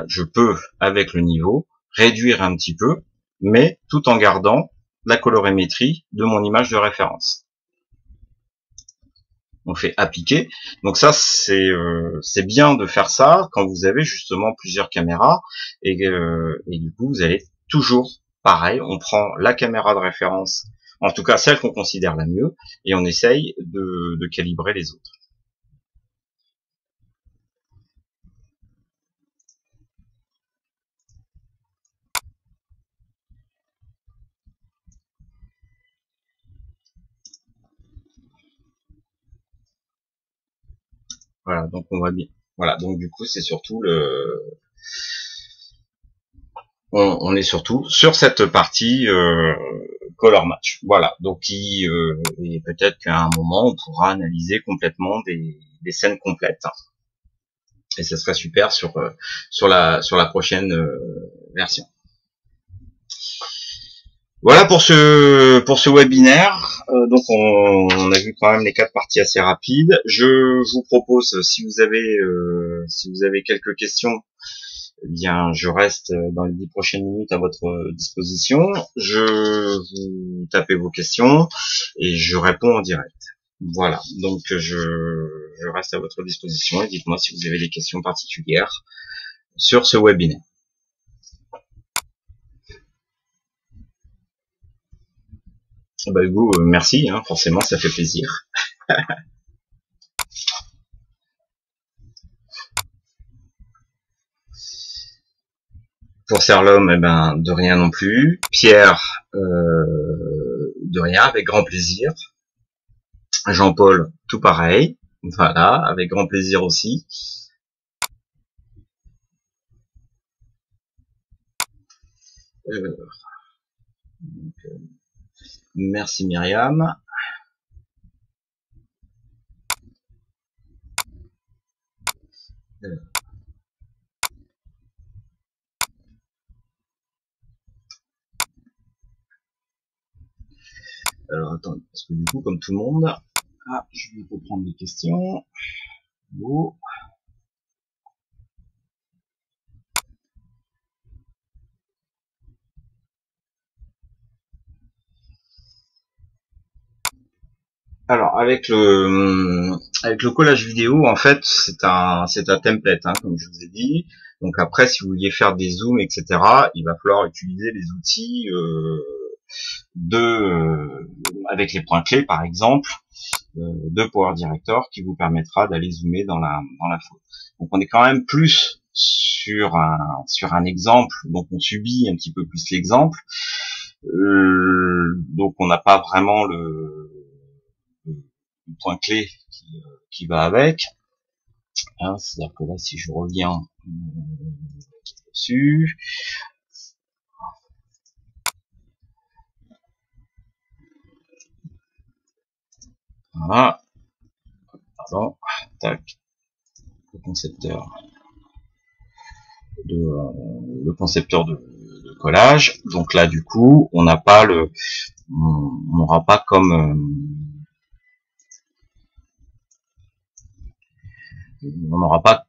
Speaker 1: je peux avec le niveau réduire un petit peu, mais tout en gardant la colorimétrie de mon image de référence. On fait appliquer. Donc ça c'est bien de faire ça quand vous avez justement plusieurs caméras et du coup vous allez toujours pareil, on prend la caméra de référence, en tout cas celle qu'on considère la mieux, et on essaye de calibrer les autres. Voilà, donc on va bien. Voilà, donc du coup c'est surtout on est surtout sur cette partie color match. Voilà, donc et peut-être qu'à un moment on pourra analyser complètement des scènes complètes. Et ce serait super sur la prochaine version. Voilà pour ce webinaire. Donc on a vu quand même les 4 parties assez rapides. Je vous propose, si vous avez quelques questions, eh bien, je reste dans les 10 prochaines minutes à votre disposition. Vous tapez vos questions et je réponds en direct. Voilà, donc je reste à votre disposition et dites-moi si vous avez des questions particulières sur ce webinaire. Bah Hugo, merci, hein, forcément ça fait plaisir. Pour Serlom, eh ben de rien non plus. Pierre, de rien, avec grand plaisir. Jean-Paul, tout pareil. Voilà, avec grand plaisir aussi. Donc, merci Myriam. Alors attends, parce que du coup, comme tout le monde, je vais reprendre les questions. Bon. Alors avec le collage vidéo, en fait, c'est un template, hein, comme je vous ai dit. Donc après, si vous vouliez faire des zooms, etc., il va falloir utiliser les outils avec les points clés, par exemple, de Power Director, qui vous permettra d'aller zoomer dans la photo. Donc on est quand même plus sur un exemple, donc on subit un petit peu plus l'exemple. Donc on n'a pas vraiment le point clé qui va avec. Hein, c'est-à-dire que là, si je reviens dessus, voilà, pardon, tac, le concepteur de collage. Donc là, du coup, on n'a pas on n'aura pas comme on n'aura pas,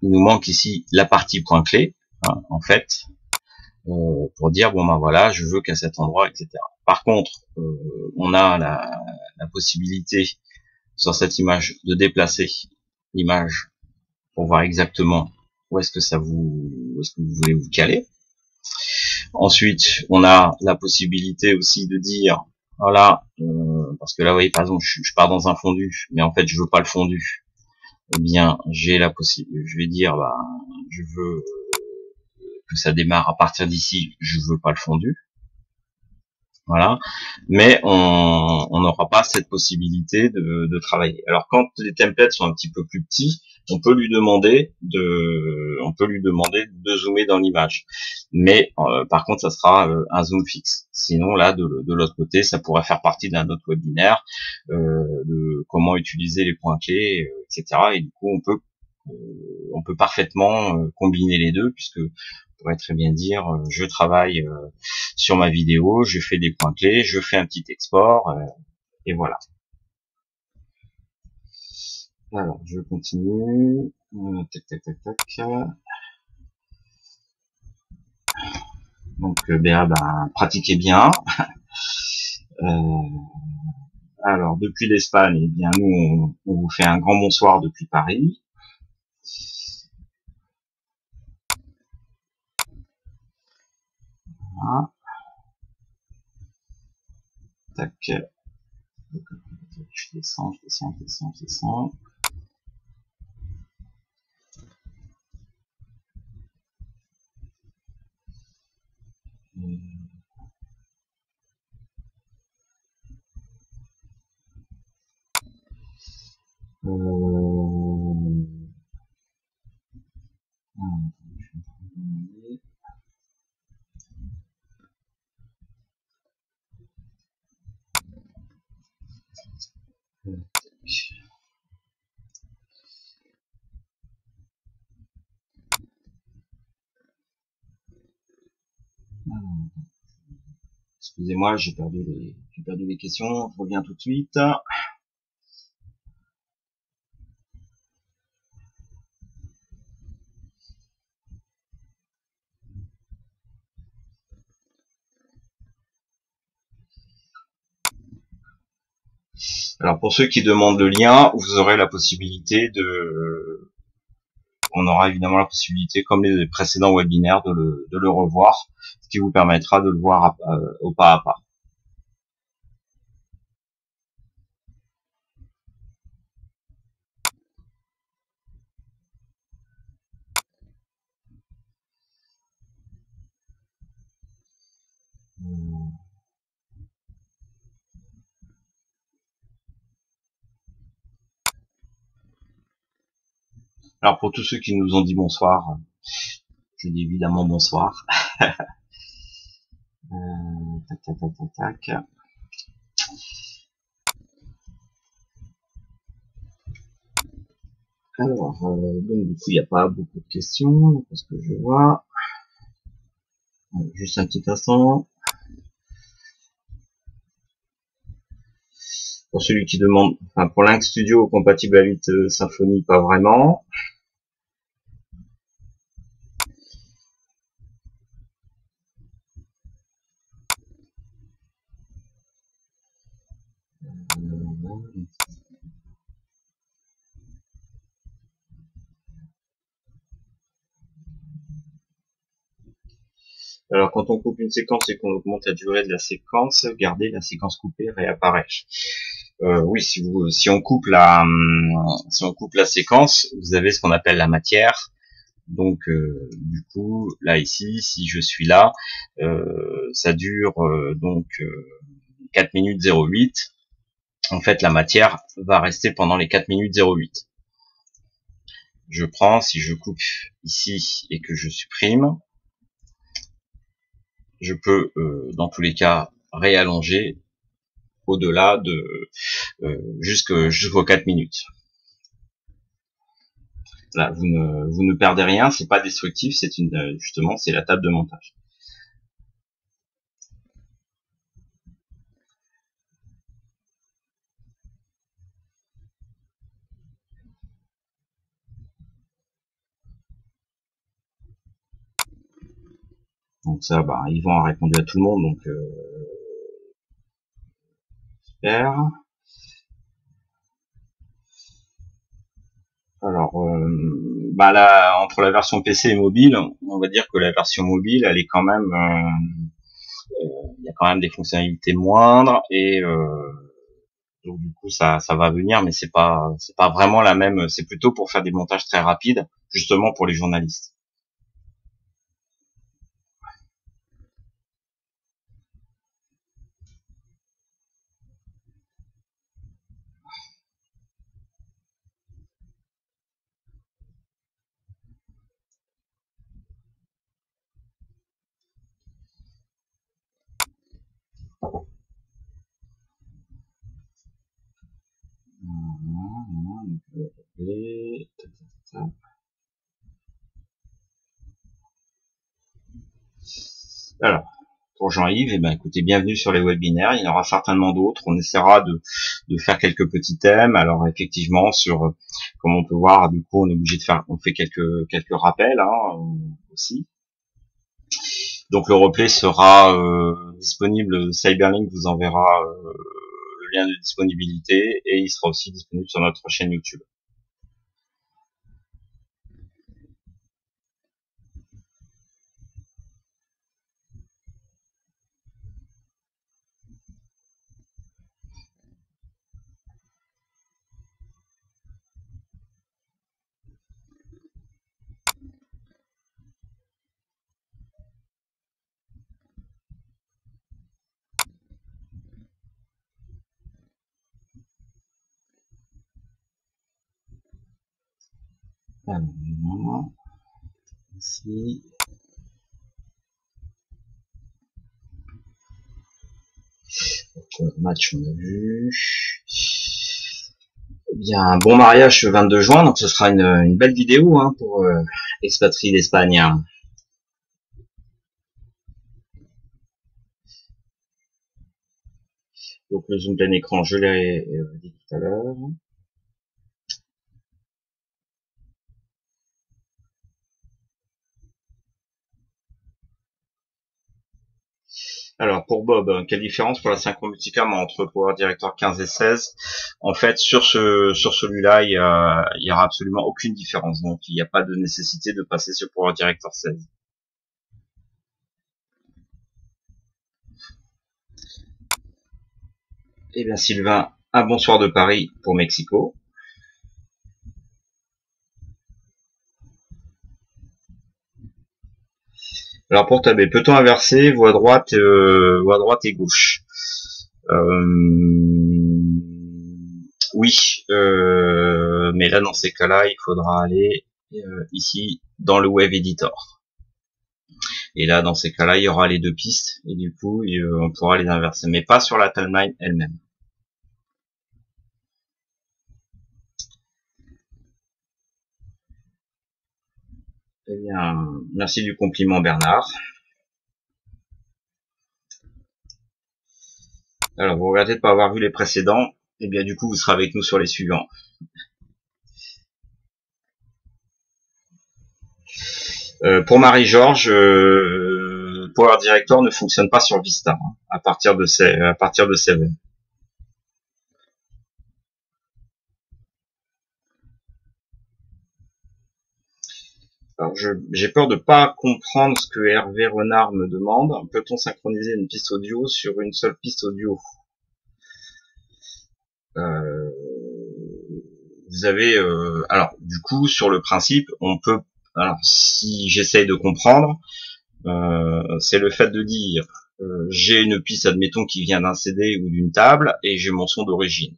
Speaker 1: il nous manque ici la partie point clé, hein, en fait, pour dire bon ben voilà, je veux qu'à cet endroit, etc. Par contre, on a la possibilité sur cette image de déplacer l'image pour voir exactement où est-ce que vous voulez vous caler. Ensuite, on a la possibilité aussi de dire voilà, parce que là, vous voyez, par exemple, je pars dans un fondu, mais en fait, je veux pas le fondu. Eh bien, j'ai la possibilité, je vais dire, bah, je veux que ça démarre à partir d'ici, je veux pas le fondu. Voilà, mais on n'aura pas cette possibilité de travailler. Alors quand les templates sont un petit peu plus petits, on peut lui demander de zoomer dans l'image. Mais par contre, ça sera un zoom fixe. Sinon, là, de l'autre côté, ça pourrait faire partie d'un autre webinaire de comment utiliser les points clés, etc. Et du coup, on peut parfaitement combiner les deux, puisque on pourrait très bien dire je travaille sur ma vidéo, je fais des points clés, je fais un petit export et voilà. Alors je continue, tac tac tac tac. Donc ben, pratiquez bien. Alors depuis l'Espagne, eh bien nous on vous fait un grand bonsoir depuis Paris. Voilà. Tac. Je descends, je descends, je descends, je descends. Excusez-moi, j'ai perdu les questions. Je reviens tout de suite. Alors pour ceux qui demandent le lien, vous aurez la possibilité de, on aura évidemment la possibilité, comme les précédents webinaires, de le revoir, ce qui vous permettra de le voir au pas à pas. Alors pour tous ceux qui nous ont dit bonsoir, je dis évidemment bonsoir. Tac, tac, tac, tac, tac. Alors, donc du coup, il n'y a pas beaucoup de questions, parce que je vois. Juste un petit instant. Pour celui qui demande, enfin pour Lync Studio compatible à 8 Symfony, pas vraiment. Alors quand on coupe une séquence et qu'on augmente la durée de la séquence, garder la séquence coupée réapparaît. Oui, si on coupe la séquence, vous avez ce qu'on appelle la matière. Donc du coup là ici, si je suis là, ça dure donc 4 minutes 08. En fait, la matière va rester pendant les 4 minutes 08. Je prends, si je coupe ici et que je supprime, je peux dans tous les cas réallonger au-delà de jusqu'aux 4 minutes. Là, vous ne perdez rien, c'est pas destructif, c'est justement c'est la table de montage. Donc ça, bah, Yvan a répondu à tout le monde, donc super. Alors, bah là, entre la version PC et mobile, on va dire que la version mobile, elle est quand même, il y a quand même des fonctionnalités moindres et donc du coup ça va venir, mais c'est pas vraiment la même. C'est plutôt pour faire des montages très rapides, justement pour les journalistes. Alors, pour Jean-Yves, eh ben, écoutez, bienvenue sur les webinaires. Il y en aura certainement d'autres. On essaiera de faire quelques petits thèmes. Alors, effectivement, sur, comme on peut voir, du coup, on est obligé de faire, on fait quelques rappels, hein, aussi. Donc, le replay sera disponible. Cyberlink vous enverra le lien de disponibilité et il sera aussi disponible sur notre chaîne YouTube. Alors, ici. Donc, match, on a vu. Bien, un bon mariage le 22 juin, donc ce sera une belle vidéo, hein, pour expatrier d'Espagne. Donc le zoom plein écran, je l'ai dit tout à l'heure. Alors pour Bob, quelle différence pour la synchro multicam entre Power Director 15 et 16? En fait, sur celui-là, il y aura absolument aucune différence. Donc il n'y a pas de nécessité de passer sur Power Director 16. Eh bien Sylvain, un bonsoir de Paris pour Mexico. Alors pour taber, peut-on inverser voie droite et gauche? Oui, mais là dans ces cas-là, il faudra aller ici dans le Wave Editor. Et là dans ces cas-là, il y aura les deux pistes et du coup on pourra les inverser, mais pas sur la timeline elle-même. Eh bien, merci du compliment Bernard. Alors vous regrettez de pas avoir vu les précédents, eh bien du coup vous serez avec nous sur les suivants. Pour Marie-Georges, Power Director ne fonctionne pas sur Vista à partir de Seven. Alors j'ai peur de pas comprendre ce que Hervé Renard me demande. Peut-on synchroniser une piste audio sur une seule piste audio? euh, Vous avez alors du coup sur le principe on peut, alors si j'essaye de comprendre, c'est le fait de dire j'ai une piste admettons qui vient d'un CD ou d'une table et j'ai mon son d'origine.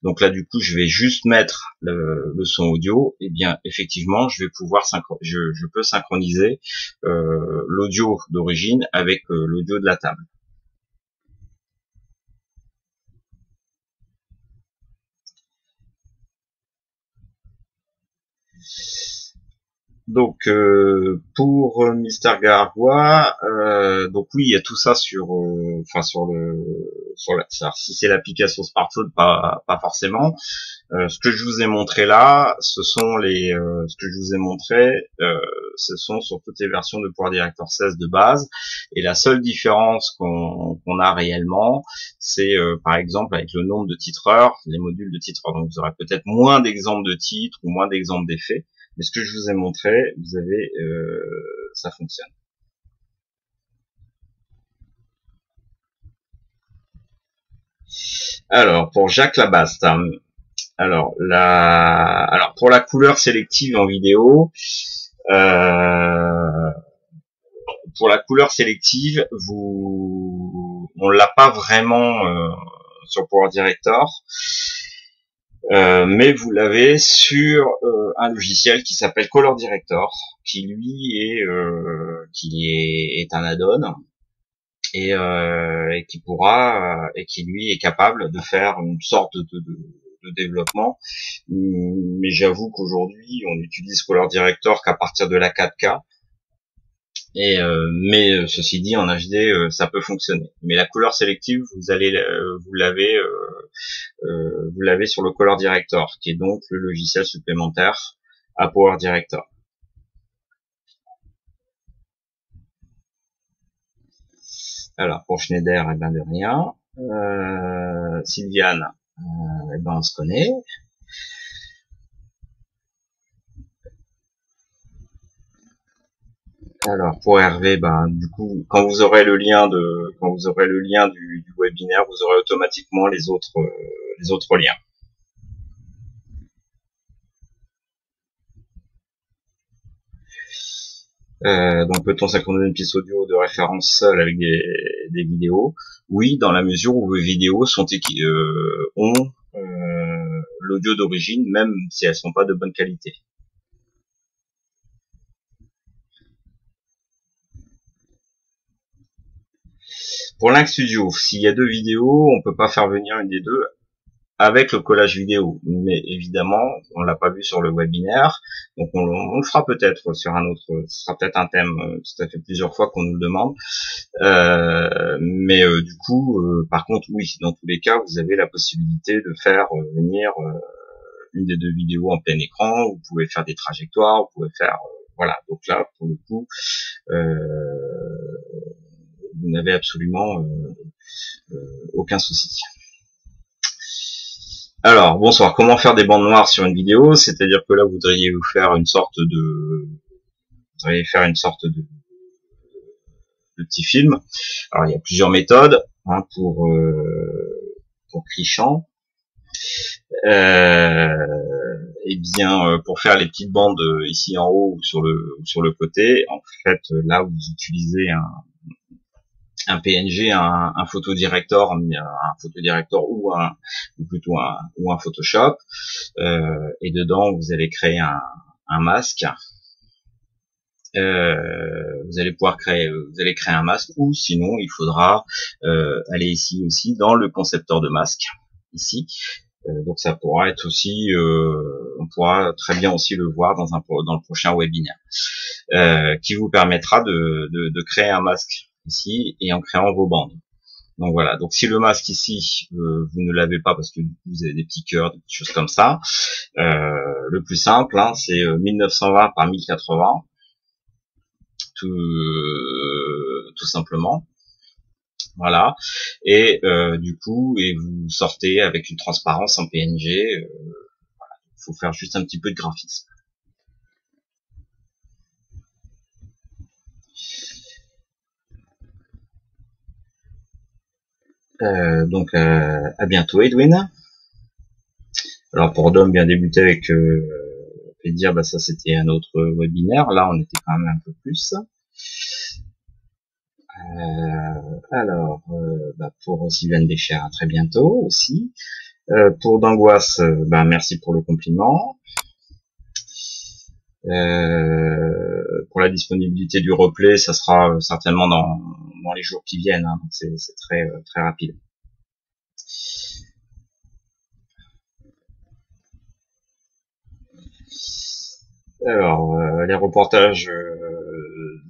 Speaker 1: Donc là, du coup, je vais juste mettre le son audio. Et bien, effectivement, je vais pouvoir je peux synchroniser l'audio d'origine avec l'audio de la table. Donc pour Mister Gargois, donc oui, il y a tout ça sur, enfin si c'est l'application smartphone, pas forcément. Ce que je vous ai montré là, ce que je vous ai montré, ce sont sur toutes les versions de Power Director 16 de base. Et la seule différence qu'on a réellement, c'est par exemple avec le nombre de titreurs, les modules de titreurs. Donc vous aurez peut-être moins d'exemples de titres ou moins d'exemples d'effets. Mais ce que je vous ai montré, vous avez, ça fonctionne. Alors pour Jacques Labaste, alors pour la couleur sélective en vidéo, euh, pour la couleur sélective, on l'a pas vraiment sur Power Director, mais vous l'avez sur un logiciel qui s'appelle Color Director, qui lui est un add-on et qui lui est capable de faire une sorte de développement. Mais j'avoue qu'aujourd'hui on utilise Color Director qu'à partir de la 4K. Mais ceci dit, en HD, ça peut fonctionner. Mais la couleur sélective, vous l'avez sur le Color Director, qui est donc le logiciel supplémentaire à Power Director. Alors pour Schneider, eh ben de rien. Sylviane, eh ben on se connaît. Alors pour Hervé, ben du coup, quand vous aurez le lien du webinaire, vous aurez automatiquement les autres liens. Donc peut-on synchroniser une piste audio de référence seule avec des vidéos? Oui, dans la mesure où vos vidéos ont l'audio d'origine, même si elles sont pas de bonne qualité. Pour Link Studio, s'il y a deux vidéos, on peut pas faire venir une des deux avec le collage vidéo, mais évidemment, on l'a pas vu sur le webinaire, donc on le fera peut-être sur un autre, ce sera peut-être un thème, ça fait plusieurs fois qu'on nous le demande, mais du coup, par contre, oui, dans tous les cas, vous avez la possibilité de faire venir une des deux vidéos en plein écran, vous pouvez faire des trajectoires, vous pouvez faire, voilà, donc là, pour le coup, vous n'avez absolument aucun souci. Alors, bonsoir. Comment faire des bandes noires sur une vidéo? C'est-à-dire que là, vous voudriez vous faire une sorte de, de petit film. Alors, il y a plusieurs méthodes hein, pour Clichant. Et bien, pour faire les petites bandes ici en haut ou sur le côté, en fait, là, vous utilisez un PNG, un photodirector, ou un Photoshop, et dedans vous allez créer un masque. Vous allez créer un masque, ou sinon il faudra aller ici aussi dans le concepteur de masque ici. Donc ça pourra être aussi, on pourra très bien aussi le voir dans le prochain webinaire, qui vous permettra de créer un masque ici et en créant vos bandes. Donc voilà. Donc si le masque ici vous ne l'avez pas parce que vous avez des petits cœurs, des choses comme ça, le plus simple hein, c'est 1920 par 1080, tout simplement. Voilà. Et du coup, et vous sortez avec une transparence en PNG. Il faut faire juste un petit peu de graphisme. Donc à bientôt Edwin. Alors pour Dom bien débuter avec et dire bah ça c'était un autre webinaire. Là on était quand même un peu plus. Alors pour Sylvain Deschers, à très bientôt aussi. Pour d'angoisse, merci pour le compliment. Pour la disponibilité du replay, ça sera certainement dans les jours qui viennent, hein, donc c'est très très rapide. Alors les reportages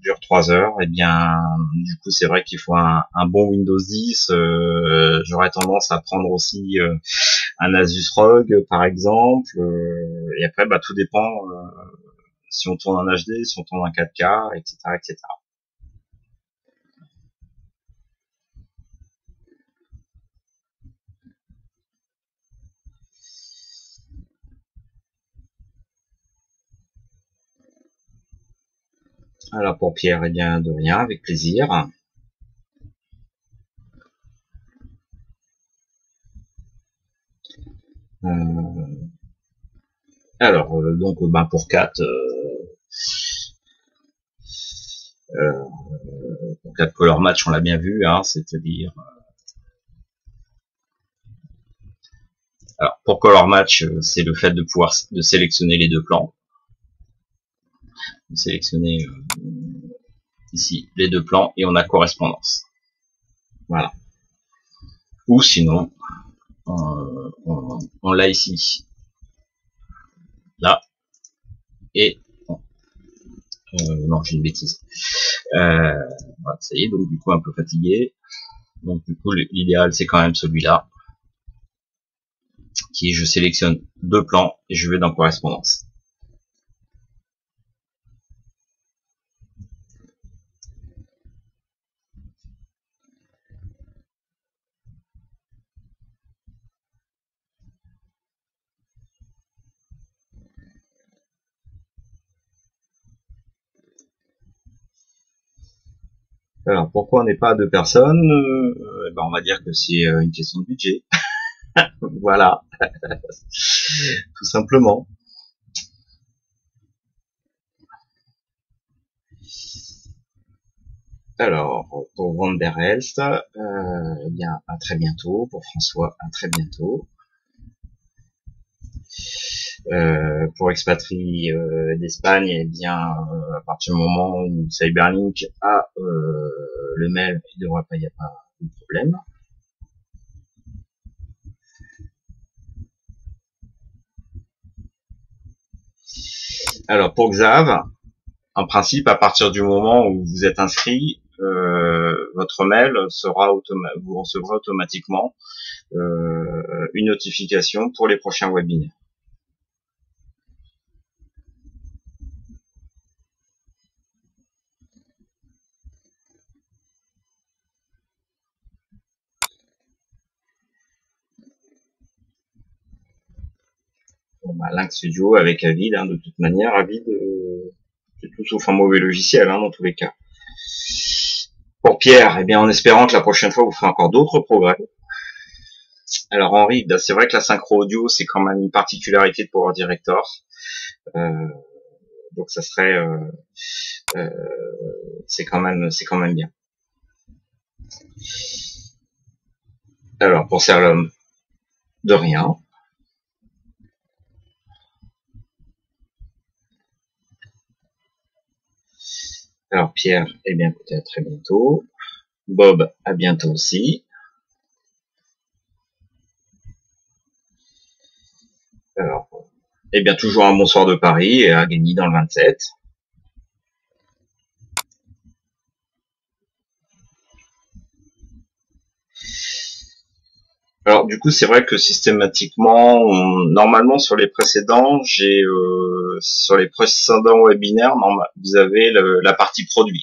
Speaker 1: durent 3 heures, et bien du coup c'est vrai qu'il faut un bon Windows 10. J'aurais tendance à prendre aussi un Asus ROG par exemple, et après tout dépend si on tourne en HD, si on tourne en 4K, etc., etc. Alors pour Pierre, eh bien de rien, avec plaisir. Alors donc pour 4 pour 4 color match, on l'a bien vu, hein, c'est-à-dire alors pour color match, c'est le fait de pouvoir de sélectionner les deux plans, de sélectionner ici les deux plans et on a correspondance. Voilà. Ou sinon on l'a ici, là, et non j'ai une bêtise. Voilà, ça y est, donc du coup un peu fatigué. Donc du coup l'idéal c'est quand même celui-là, qui est je sélectionne deux plans et je vais dans correspondance. Alors pourquoi on n'est pas à deux personnes? On va dire que c'est une question de budget. Voilà, tout simplement. Alors pour Van der Helst, eh bien à très bientôt. Pour François, à très bientôt. Pour Expatrie d'Espagne, eh bien à partir du moment où Cyberlink a le mail, il ne devrait pas y avoir de problème. Alors pour Xav, en principe, à partir du moment où vous êtes inscrit, votre mail vous recevrez automatiquement une notification pour les prochains webinaires. Lynx Studio avec Avid, de toute manière, Avid, c'est tout sauf un mauvais logiciel, dans tous les cas. Pour Pierre, eh bien, en espérant que la prochaine fois, vous ferez encore d'autres progrès. Alors Henri, c'est vrai que la synchro audio, c'est quand même une particularité de Power Director. Donc ça serait, c'est quand même bien. Alors pour Serlom, de rien. Alors Pierre, eh bien écoutez, à très bientôt. Bob, à bientôt aussi. Alors, eh bien toujours un bonsoir de Paris et à Gagny dans le 27. Alors du coup, c'est vrai que systématiquement, normalement sur les précédents, sur les précédents webinaires, vous avez la partie produire.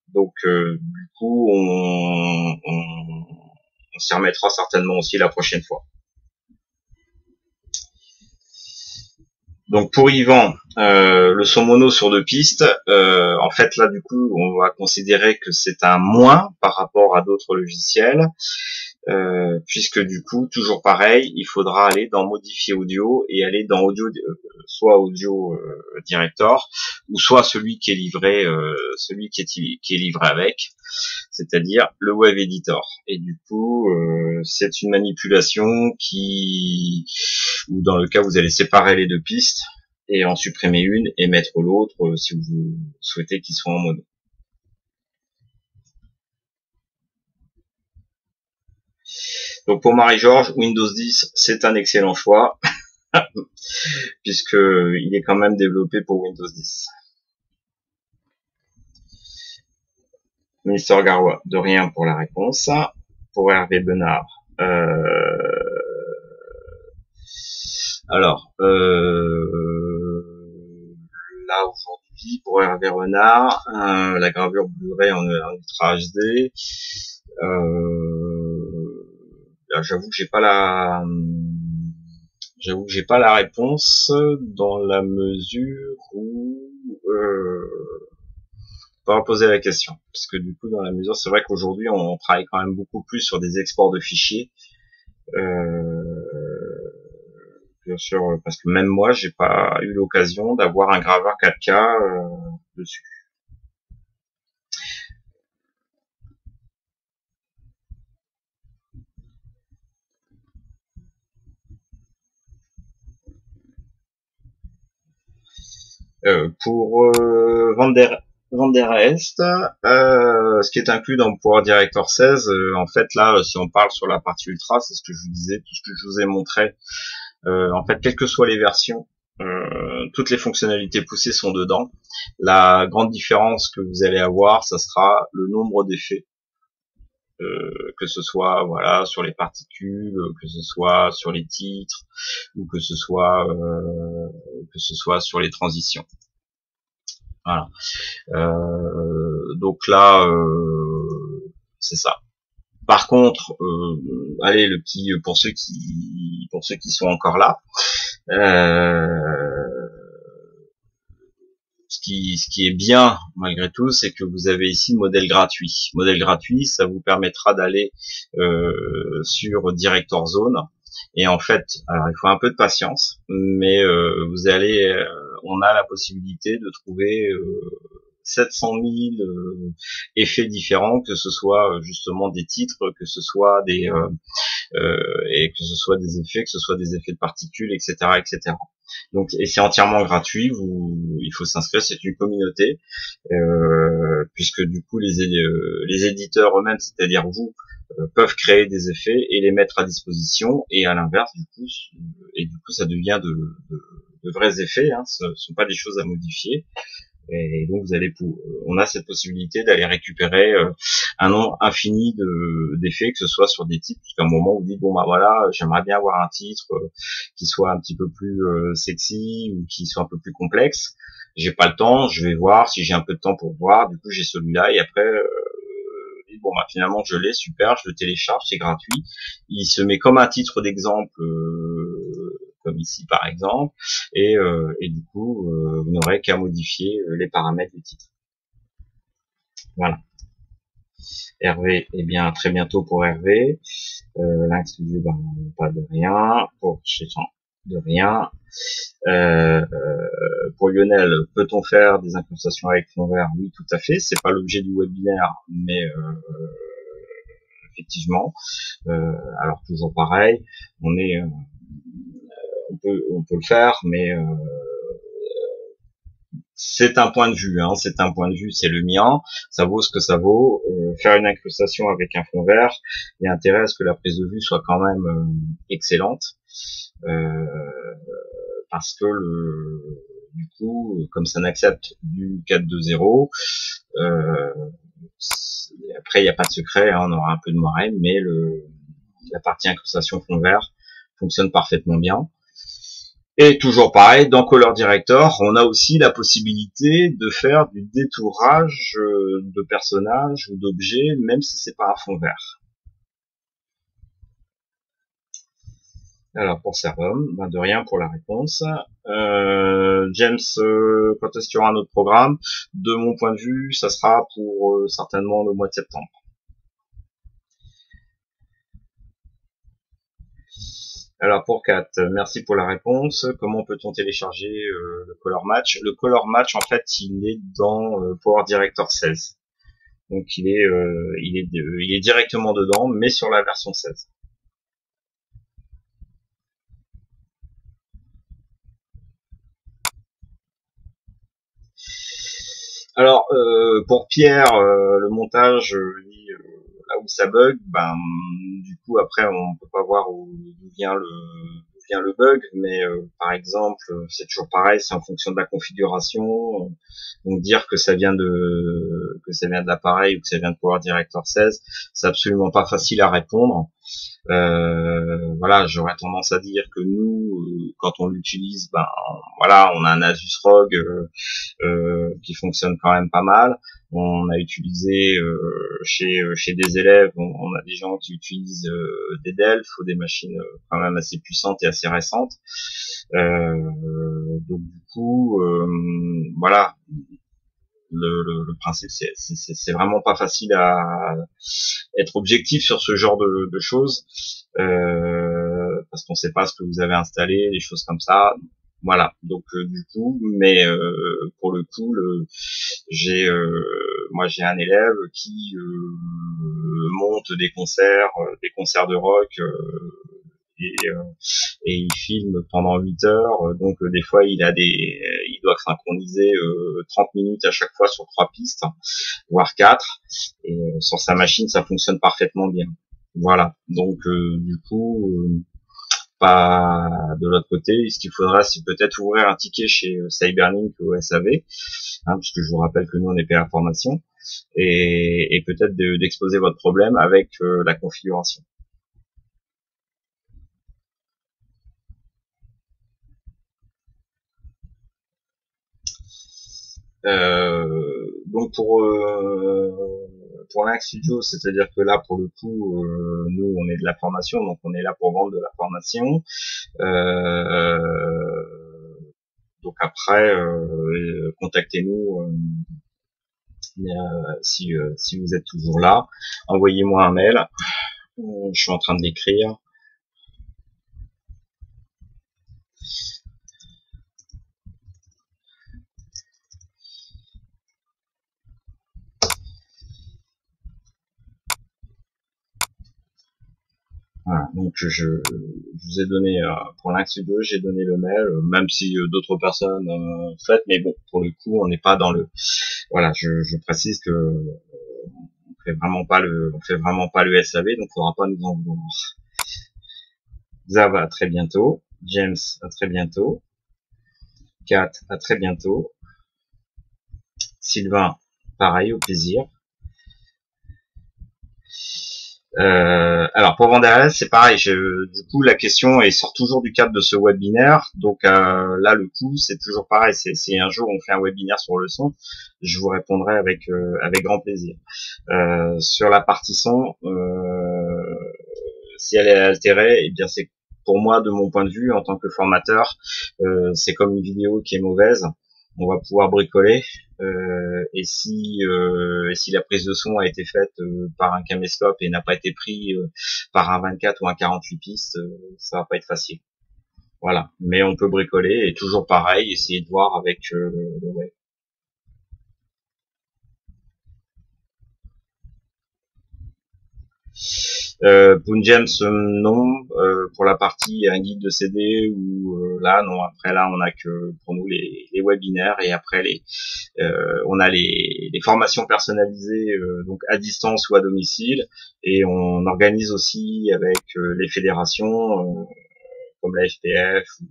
Speaker 1: Donc du coup, on s'y remettra certainement aussi la prochaine fois. Donc pour Yvan, le son mono sur 2 pistes, en fait là du coup on va considérer que c'est un moins par rapport à d'autres logiciels, puisque du coup toujours pareil, il faudra aller dans modifier audio et aller dans audio, soit audio director ou soit celui qui est livré, qui est livré avec, c'est-à-dire le web editor. Et du coup c'est une manipulation ou dans le cas où vous allez séparer les 2 pistes et en supprimer une et mettre l'autre si vous souhaitez qu'ils soient en mono. Donc pour Marie-Georges, Windows 10 c'est un excellent choix puisque il est quand même développé pour Windows 10. Mister Garoua, de rien pour la réponse. Pour Hervé Benard, alors là aujourd'hui pour Hervé Renard, la gravure Blu-ray en Ultra HD, là, j'avoue que j'ai pas la réponse dans la mesure où on va poser la question, parce que du coup dans la mesure, c'est vrai qu'aujourd'hui on travaille quand même beaucoup plus sur des exports de fichiers. Bien sûr, parce que même moi, j'ai pas eu l'occasion d'avoir un graveur 4K dessus. Pour Vanderest, ce qui est inclus dans Power Director 16, en fait là, si on parle sur la partie ultra, c'est ce que je vous disais, tout ce que je vous ai montré. En fait, quelles que soient les versions, toutes les fonctionnalités poussées sont dedans. La grande différence que vous allez avoir, ça sera le nombre d'effets, que ce soit sur les particules, que ce soit sur les titres, ou que ce soit sur les transitions. Voilà. Donc là, c'est ça. Par contre, allez, le petit pour ceux qui sont encore là, ce qui est bien malgré tout, c'est que vous avez ici modèle gratuit. Modèle gratuit, ça vous permettra d'aller sur Director Zone. Et en fait, alors il faut un peu de patience, mais on a la possibilité de trouver 700 000 effets différents, que ce soit justement des titres, que ce soit des effets, que ce soit des effets de particules, etc., etc. Donc, et c'est entièrement gratuit. Il faut s'inscrire. C'est une communauté, puisque du coup les éditeurs eux-mêmes, c'est-à-dire vous, peuvent créer des effets et les mettre à disposition. Et à l'inverse, du coup, ça devient de vrais effets. Ce ne sont pas des choses à modifier. Et donc on a cette possibilité d'aller récupérer un nombre infini d'effets, que ce soit sur des titres, jusqu'à un moment où vous dites bon bah voilà, j'aimerais bien avoir un titre qui soit un petit peu plus sexy ou qui soit un peu plus complexe. J'ai pas le temps, je vais voir si j'ai un peu de temps pour voir. Du coup j'ai celui-là et après dis bon bah finalement je l'ai, super, je le télécharge, c'est gratuit. Il se met comme un titre d'exemple, comme ici par exemple, et du coup vous n'aurez qu'à modifier les paramètres du titre. Voilà. Hervé, eh bien très bientôt pour Hervé. Lynx Studio, ben, pas de rien. Pour Chéchan, de rien. Pour Lionel, peut-on faire des incrustations avec fond vert? Oui, tout à fait. C'est pas l'objet du webinaire, mais effectivement. Alors toujours pareil, on est, on peut le faire, mais c'est un point de vue, hein, c'est un point de vue, c'est le mien, ça vaut ce que ça vaut. Faire une incrustation avec un fond vert, il y a intérêt à ce que la prise de vue soit quand même excellente, parce que du coup, comme ça n'accepte du 4.2.0, après il n'y a pas de secret, hein, on aura un peu de moiré, mais la partie incrustation fond vert fonctionne parfaitement bien. Et toujours pareil, dans Color Director, on a aussi la possibilité de faire du détourage de personnages ou d'objets, même si c'est pas un fond vert. Alors pour Servom, ben de rien pour la réponse. James, quand est-ce qu'il y aura un autre programme? De mon point de vue, ça sera pour certainement le mois de septembre. Alors pour Kat, merci pour la réponse. Comment peut-on télécharger le Color Match? Le Color Match, en fait, il est dans Power Director 16. Donc il est directement dedans, mais sur la version 16. Alors pour Pierre, le montage, là où ça bug, ben du coup après on peut pas voir d'où vient le bug, mais par exemple c'est toujours pareil, c'est en fonction de la configuration. Donc dire que ça vient de l'appareil ou que ça vient de Power Director 16, c'est absolument pas facile à répondre. Voilà, j'aurais tendance à dire que nous, quand on l'utilise, ben voilà, on a un Asus ROG qui fonctionne quand même pas mal. On a utilisé chez des élèves, on a des gens qui utilisent des Delphes ou des machines quand même assez puissantes et assez récentes. Donc du coup, voilà. Le principe, c'est vraiment pas facile à être objectif sur ce genre de choses, parce qu'on sait pas ce que vous avez installé, des choses comme ça. Voilà. Donc du coup, mais pour le coup, moi j'ai un élève qui monte des concerts de rock. Et, et il filme pendant 8 heures, donc des fois il doit synchroniser 30 minutes à chaque fois sur 3 pistes, voire 4, et sur sa machine ça fonctionne parfaitement bien. Voilà, donc du coup, pas de l'autre côté, ce qu'il faudra c'est peut-être ouvrir un ticket chez Cyberlink ou SAV, hein, puisque je vous rappelle que nous on est payé à formation, et peut-être d'exposer votre problème avec la configuration. Donc pour Lynx Studio, c'est-à-dire que là pour le coup, nous on est de la formation, donc on est là pour vendre de la formation. Donc après, contactez-nous si vous êtes toujours là. Envoyez-moi un mail. Je suis en train de l'écrire. Voilà, donc je vous ai donné pour Lynx 2, j'ai donné le mail, même si d'autres personnes faites, mais bon, pour le coup, on n'est pas dans le. Voilà, je précise que on fait vraiment pas le SAV, donc il faudra pas nous en vouloir. Xav, à très bientôt. James, à très bientôt. Kat, à très bientôt. Sylvain, pareil, au plaisir. Alors pour Vanderlei, c'est pareil. Du coup, la question sort toujours du cadre de ce webinaire. Donc là, le coup, c'est toujours pareil. Si un jour on fait un webinaire sur le son, je vous répondrai avec grand plaisir. Sur la partie son, si elle est altérée, eh bien c'est pour moi, de mon point de vue, en tant que formateur, c'est comme une vidéo qui est mauvaise. On va pouvoir bricoler. Et si la prise de son a été faite par un caméscope et n'a pas été pris par un 24 ou un 48 pistes, ça va pas être facile. Voilà. Mais on peut bricoler et toujours pareil, essayer de voir avec le web. Pour James, non. Pour la partie un guide de CD ou là, non. Après là, on a que pour nous les webinaires et après on a les formations personnalisées donc à distance ou à domicile et on organise aussi avec les fédérations comme la FPF ou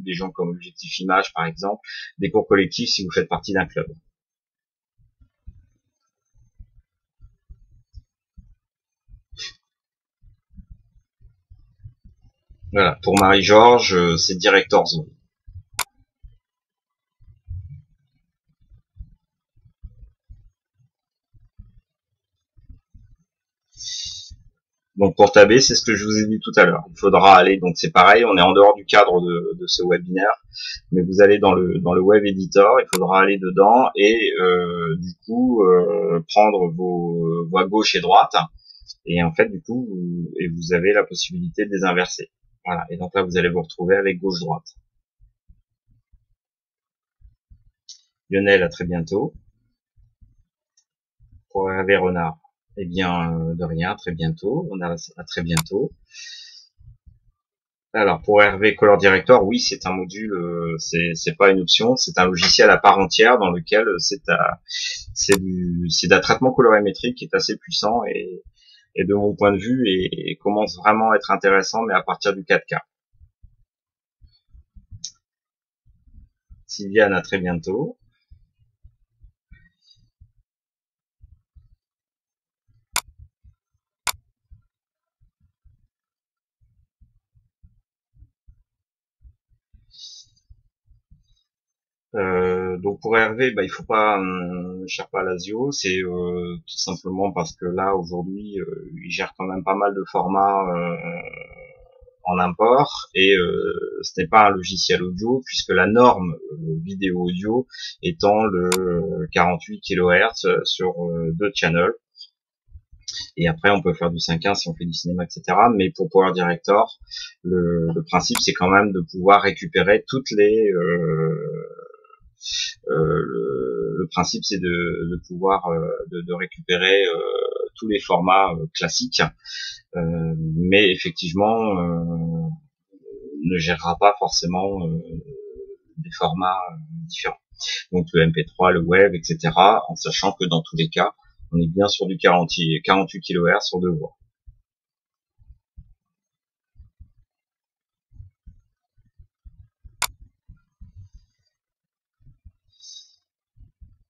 Speaker 1: des gens comme Objectif Image par exemple, des cours collectifs si vous faites partie d'un club. Voilà, pour Marie-Georges, c'est Director Zone. Donc pour taber, c'est ce que je vous ai dit tout à l'heure. Il faudra aller, donc c'est pareil, on est en dehors du cadre de ce webinaire, mais vous allez dans le web editor, il faudra aller dedans et du coup prendre vos voies gauche et droite, et en fait du coup vous avez la possibilité de les inverser. Voilà, et donc là vous allez vous retrouver avec gauche-droite. Lionel, à très bientôt. Pour Hervé Renard, eh bien de rien, à très bientôt. On a à très bientôt. Alors pour Hervé Color Director, oui, c'est un module, c'est pas une option, c'est un logiciel à part entière dans lequel c'est d'un traitement colorimétrique qui est assez puissant et de mon point de vue et commence vraiment à être intéressant, mais à partir du 4K. Sylviane, à très bientôt. Donc pour Hervé, bah, il faut pas Sherpa Lazio, c'est tout simplement parce que là aujourd'hui il gère quand même pas mal de formats en import et ce n'est pas un logiciel audio puisque la norme vidéo audio étant le 48 kHz sur 2 channels. Et après on peut faire du 5.1 si on fait du cinéma, etc. Mais pour Power Director, le principe c'est quand même de pouvoir récupérer toutes les le principe c'est de pouvoir de récupérer tous les formats classiques, mais effectivement ne gérera pas forcément des formats différents. Donc le MP3, le web, etc. En sachant que dans tous les cas, on est bien sur du 48 kHz sur 2 voies.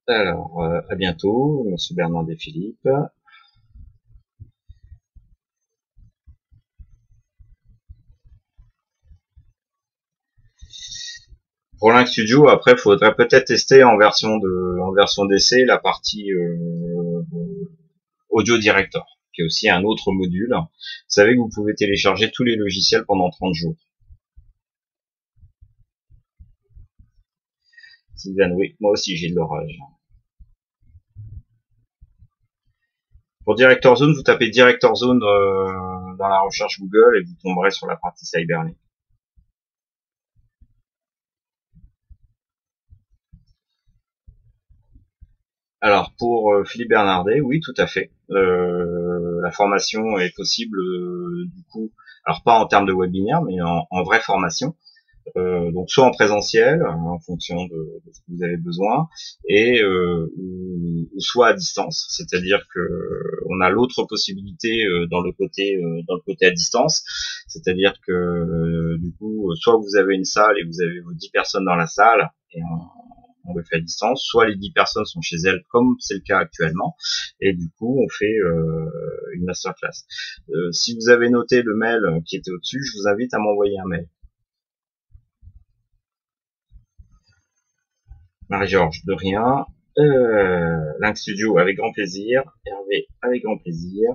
Speaker 1: Alors, à bientôt, Monsieur Bernard Desphilippe. Pour Link Studio, après, faudrait peut-être tester en version d'essai la partie Audio Director, qui est aussi un autre module. Vous savez que vous pouvez télécharger tous les logiciels pendant 30 jours. Sylvain, oui, moi aussi j'ai de l'orage. Pour Director Zone, vous tapez Director Zone dans la recherche Google et vous tomberez sur la partie Cyberlink. Alors pour Philippe Bernardet, oui, tout à fait. La formation est possible du coup, alors pas en termes de webinaire, mais en vraie formation. Donc soit en présentiel en fonction de ce que vous avez besoin et ou soit à distance, c'est-à-dire que on a l'autre possibilité dans le côté à distance, c'est-à-dire que du coup soit vous avez une salle et vous avez vos 10 personnes dans la salle et on le fait à distance, soit les 10 personnes sont chez elles comme c'est le cas actuellement et du coup on fait une masterclass. Si vous avez noté le mail qui était au-dessus, je vous invite à m'envoyer un mail. Marie-Georges, de rien. Lynx Studio, avec grand plaisir. Hervé, avec grand plaisir.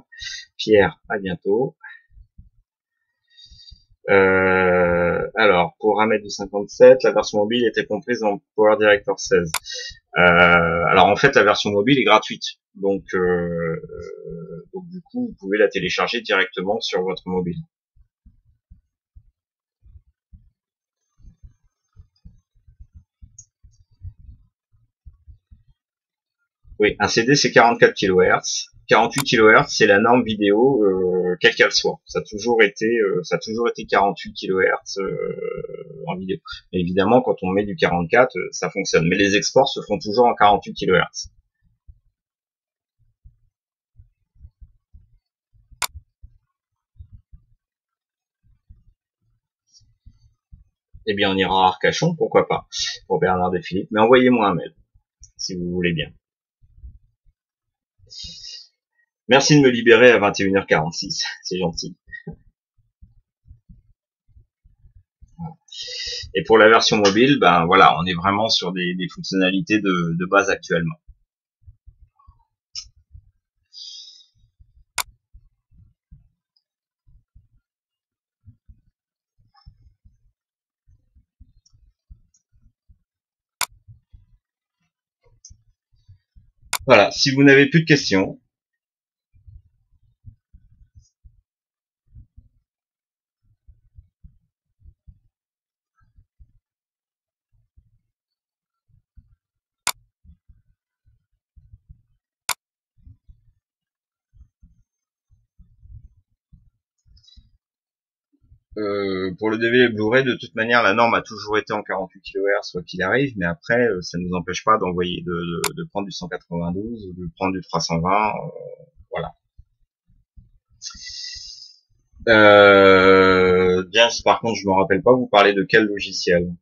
Speaker 1: Pierre, à bientôt. Alors, pour 1m57, la version mobile était comprise dans Power Director 16. Alors en fait, la version mobile est gratuite. Donc du coup, vous pouvez la télécharger directement sur votre mobile. Oui, un CD c'est 44 kHz. 48 kHz, c'est la norme vidéo, quelle qu'elle soit. Ça a toujours été 48 kHz en vidéo. Mais évidemment, quand on met du 44, ça fonctionne. Mais les exports se font toujours en 48 kHz. Eh bien, on ira à Arcachon, pourquoi pas, pour Bernard et Philippe. Mais envoyez-moi un mail, si vous voulez bien. Merci de me libérer à 21h46, c'est gentil. Et pour la version mobile, ben voilà, on est vraiment sur des fonctionnalités de base actuellement. Voilà, si vous n'avez plus de questions, pour le DVD et Blu-ray, de toute manière, la norme a toujours été en 48 kHz, quoi qu'il arrive, mais après, ça ne nous empêche pas d'envoyer, de prendre du 192 ou de prendre du 320, voilà. Bien, par contre, je me rappelle pas, vous parlez de quel logiciel?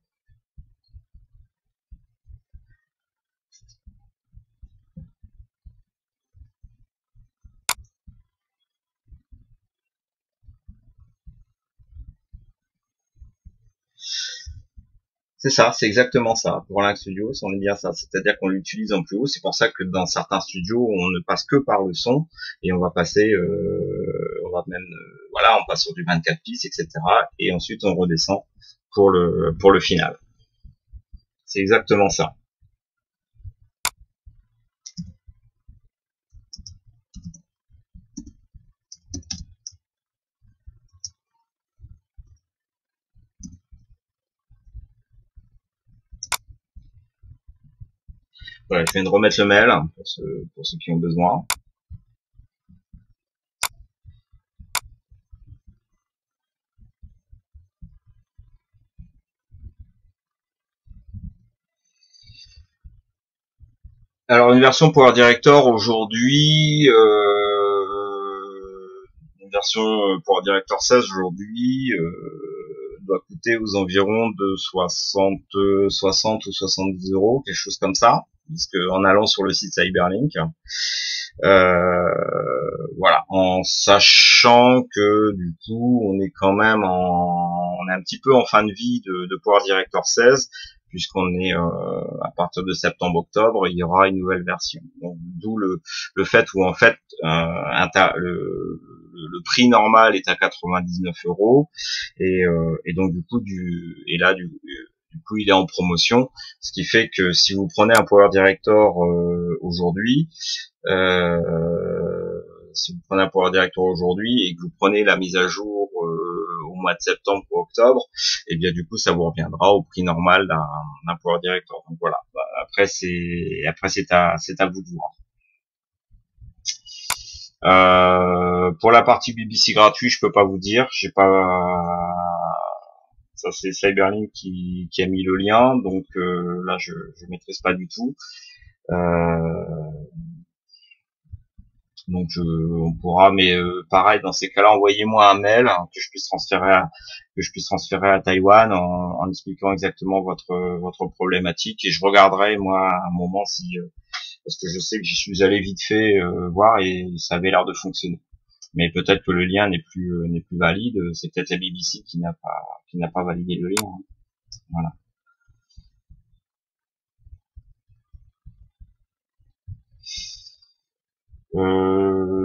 Speaker 1: C'est ça, c'est exactement ça. Pour Lynx Studio, on est bien ça. C'est-à-dire qu'on l'utilise en plus haut. C'est pour ça que dans certains studios, on ne passe que par le son et on va passer, on va même, voilà, on passe sur du 24 pistes, etc. Et ensuite, on redescend pour le final. C'est exactement ça. Voilà, je viens de remettre le mail pour ceux qui ont besoin. Alors une version Power Director aujourd'hui, une version Power Director 16 aujourd'hui doit coûter aux environs de 60 ou 70 euros, quelque chose comme ça, parce que en allant sur le site Cyberlink, voilà, en sachant que du coup on est quand même on est un petit peu en fin de vie de Power Director 16, puisqu'on est à partir de septembre-octobre, il y aura une nouvelle version. Donc d'où le fait où en fait le prix normal est à 99 euros et donc du coup du coup il est en promotion, ce qui fait que si vous prenez un Power Director aujourd'hui, si vous prenez un Power Director aujourd'hui et que vous prenez la mise à jour au mois de septembre ou octobre, et bien du coup ça vous reviendra au prix normal d'un Power Director. Donc voilà. Après c'est à vous de voir. Pour la partie BBC gratuit, je peux pas vous dire, j'ai pas, ça c'est Cyberlink qui a mis le lien, donc là je maîtrise pas du tout. Donc on pourra, mais pareil dans ces cas-là, envoyez-moi un mail que je puisse transférer à Taïwan en expliquant exactement votre problématique et je regarderai moi à un moment si parce que je sais que j'y suis allé vite fait voir et ça avait l'air de fonctionner. Mais peut-être que le lien n'est plus valide. C'est peut-être la BBC qui n'a pas validé le lien, hein. Voilà.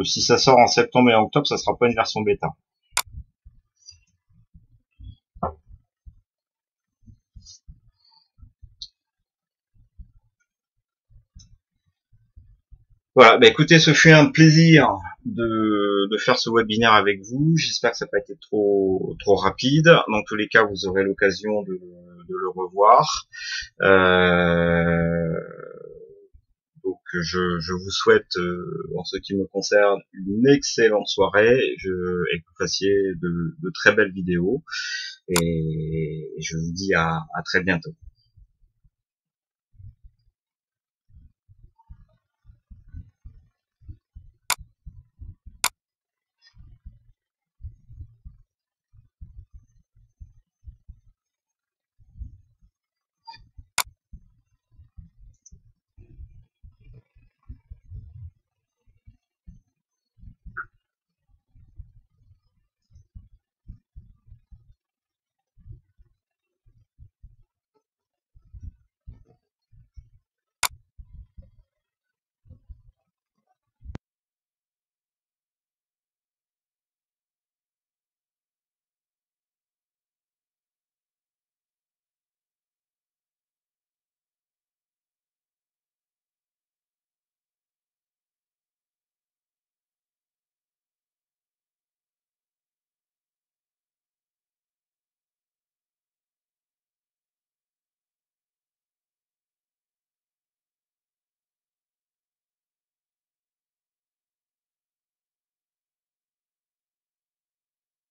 Speaker 1: Si ça sort en septembre et en octobre, ça sera pas une version bêta. Voilà, bah écoutez, ce fut un plaisir de faire ce webinaire avec vous. J'espère que ça n'a pas été trop rapide. Dans tous les cas, vous aurez l'occasion de le revoir. Euh, donc je vous souhaite, en ce qui me concerne, une excellente soirée et que vous fassiez de très belles vidéos. Et je vous dis à très bientôt.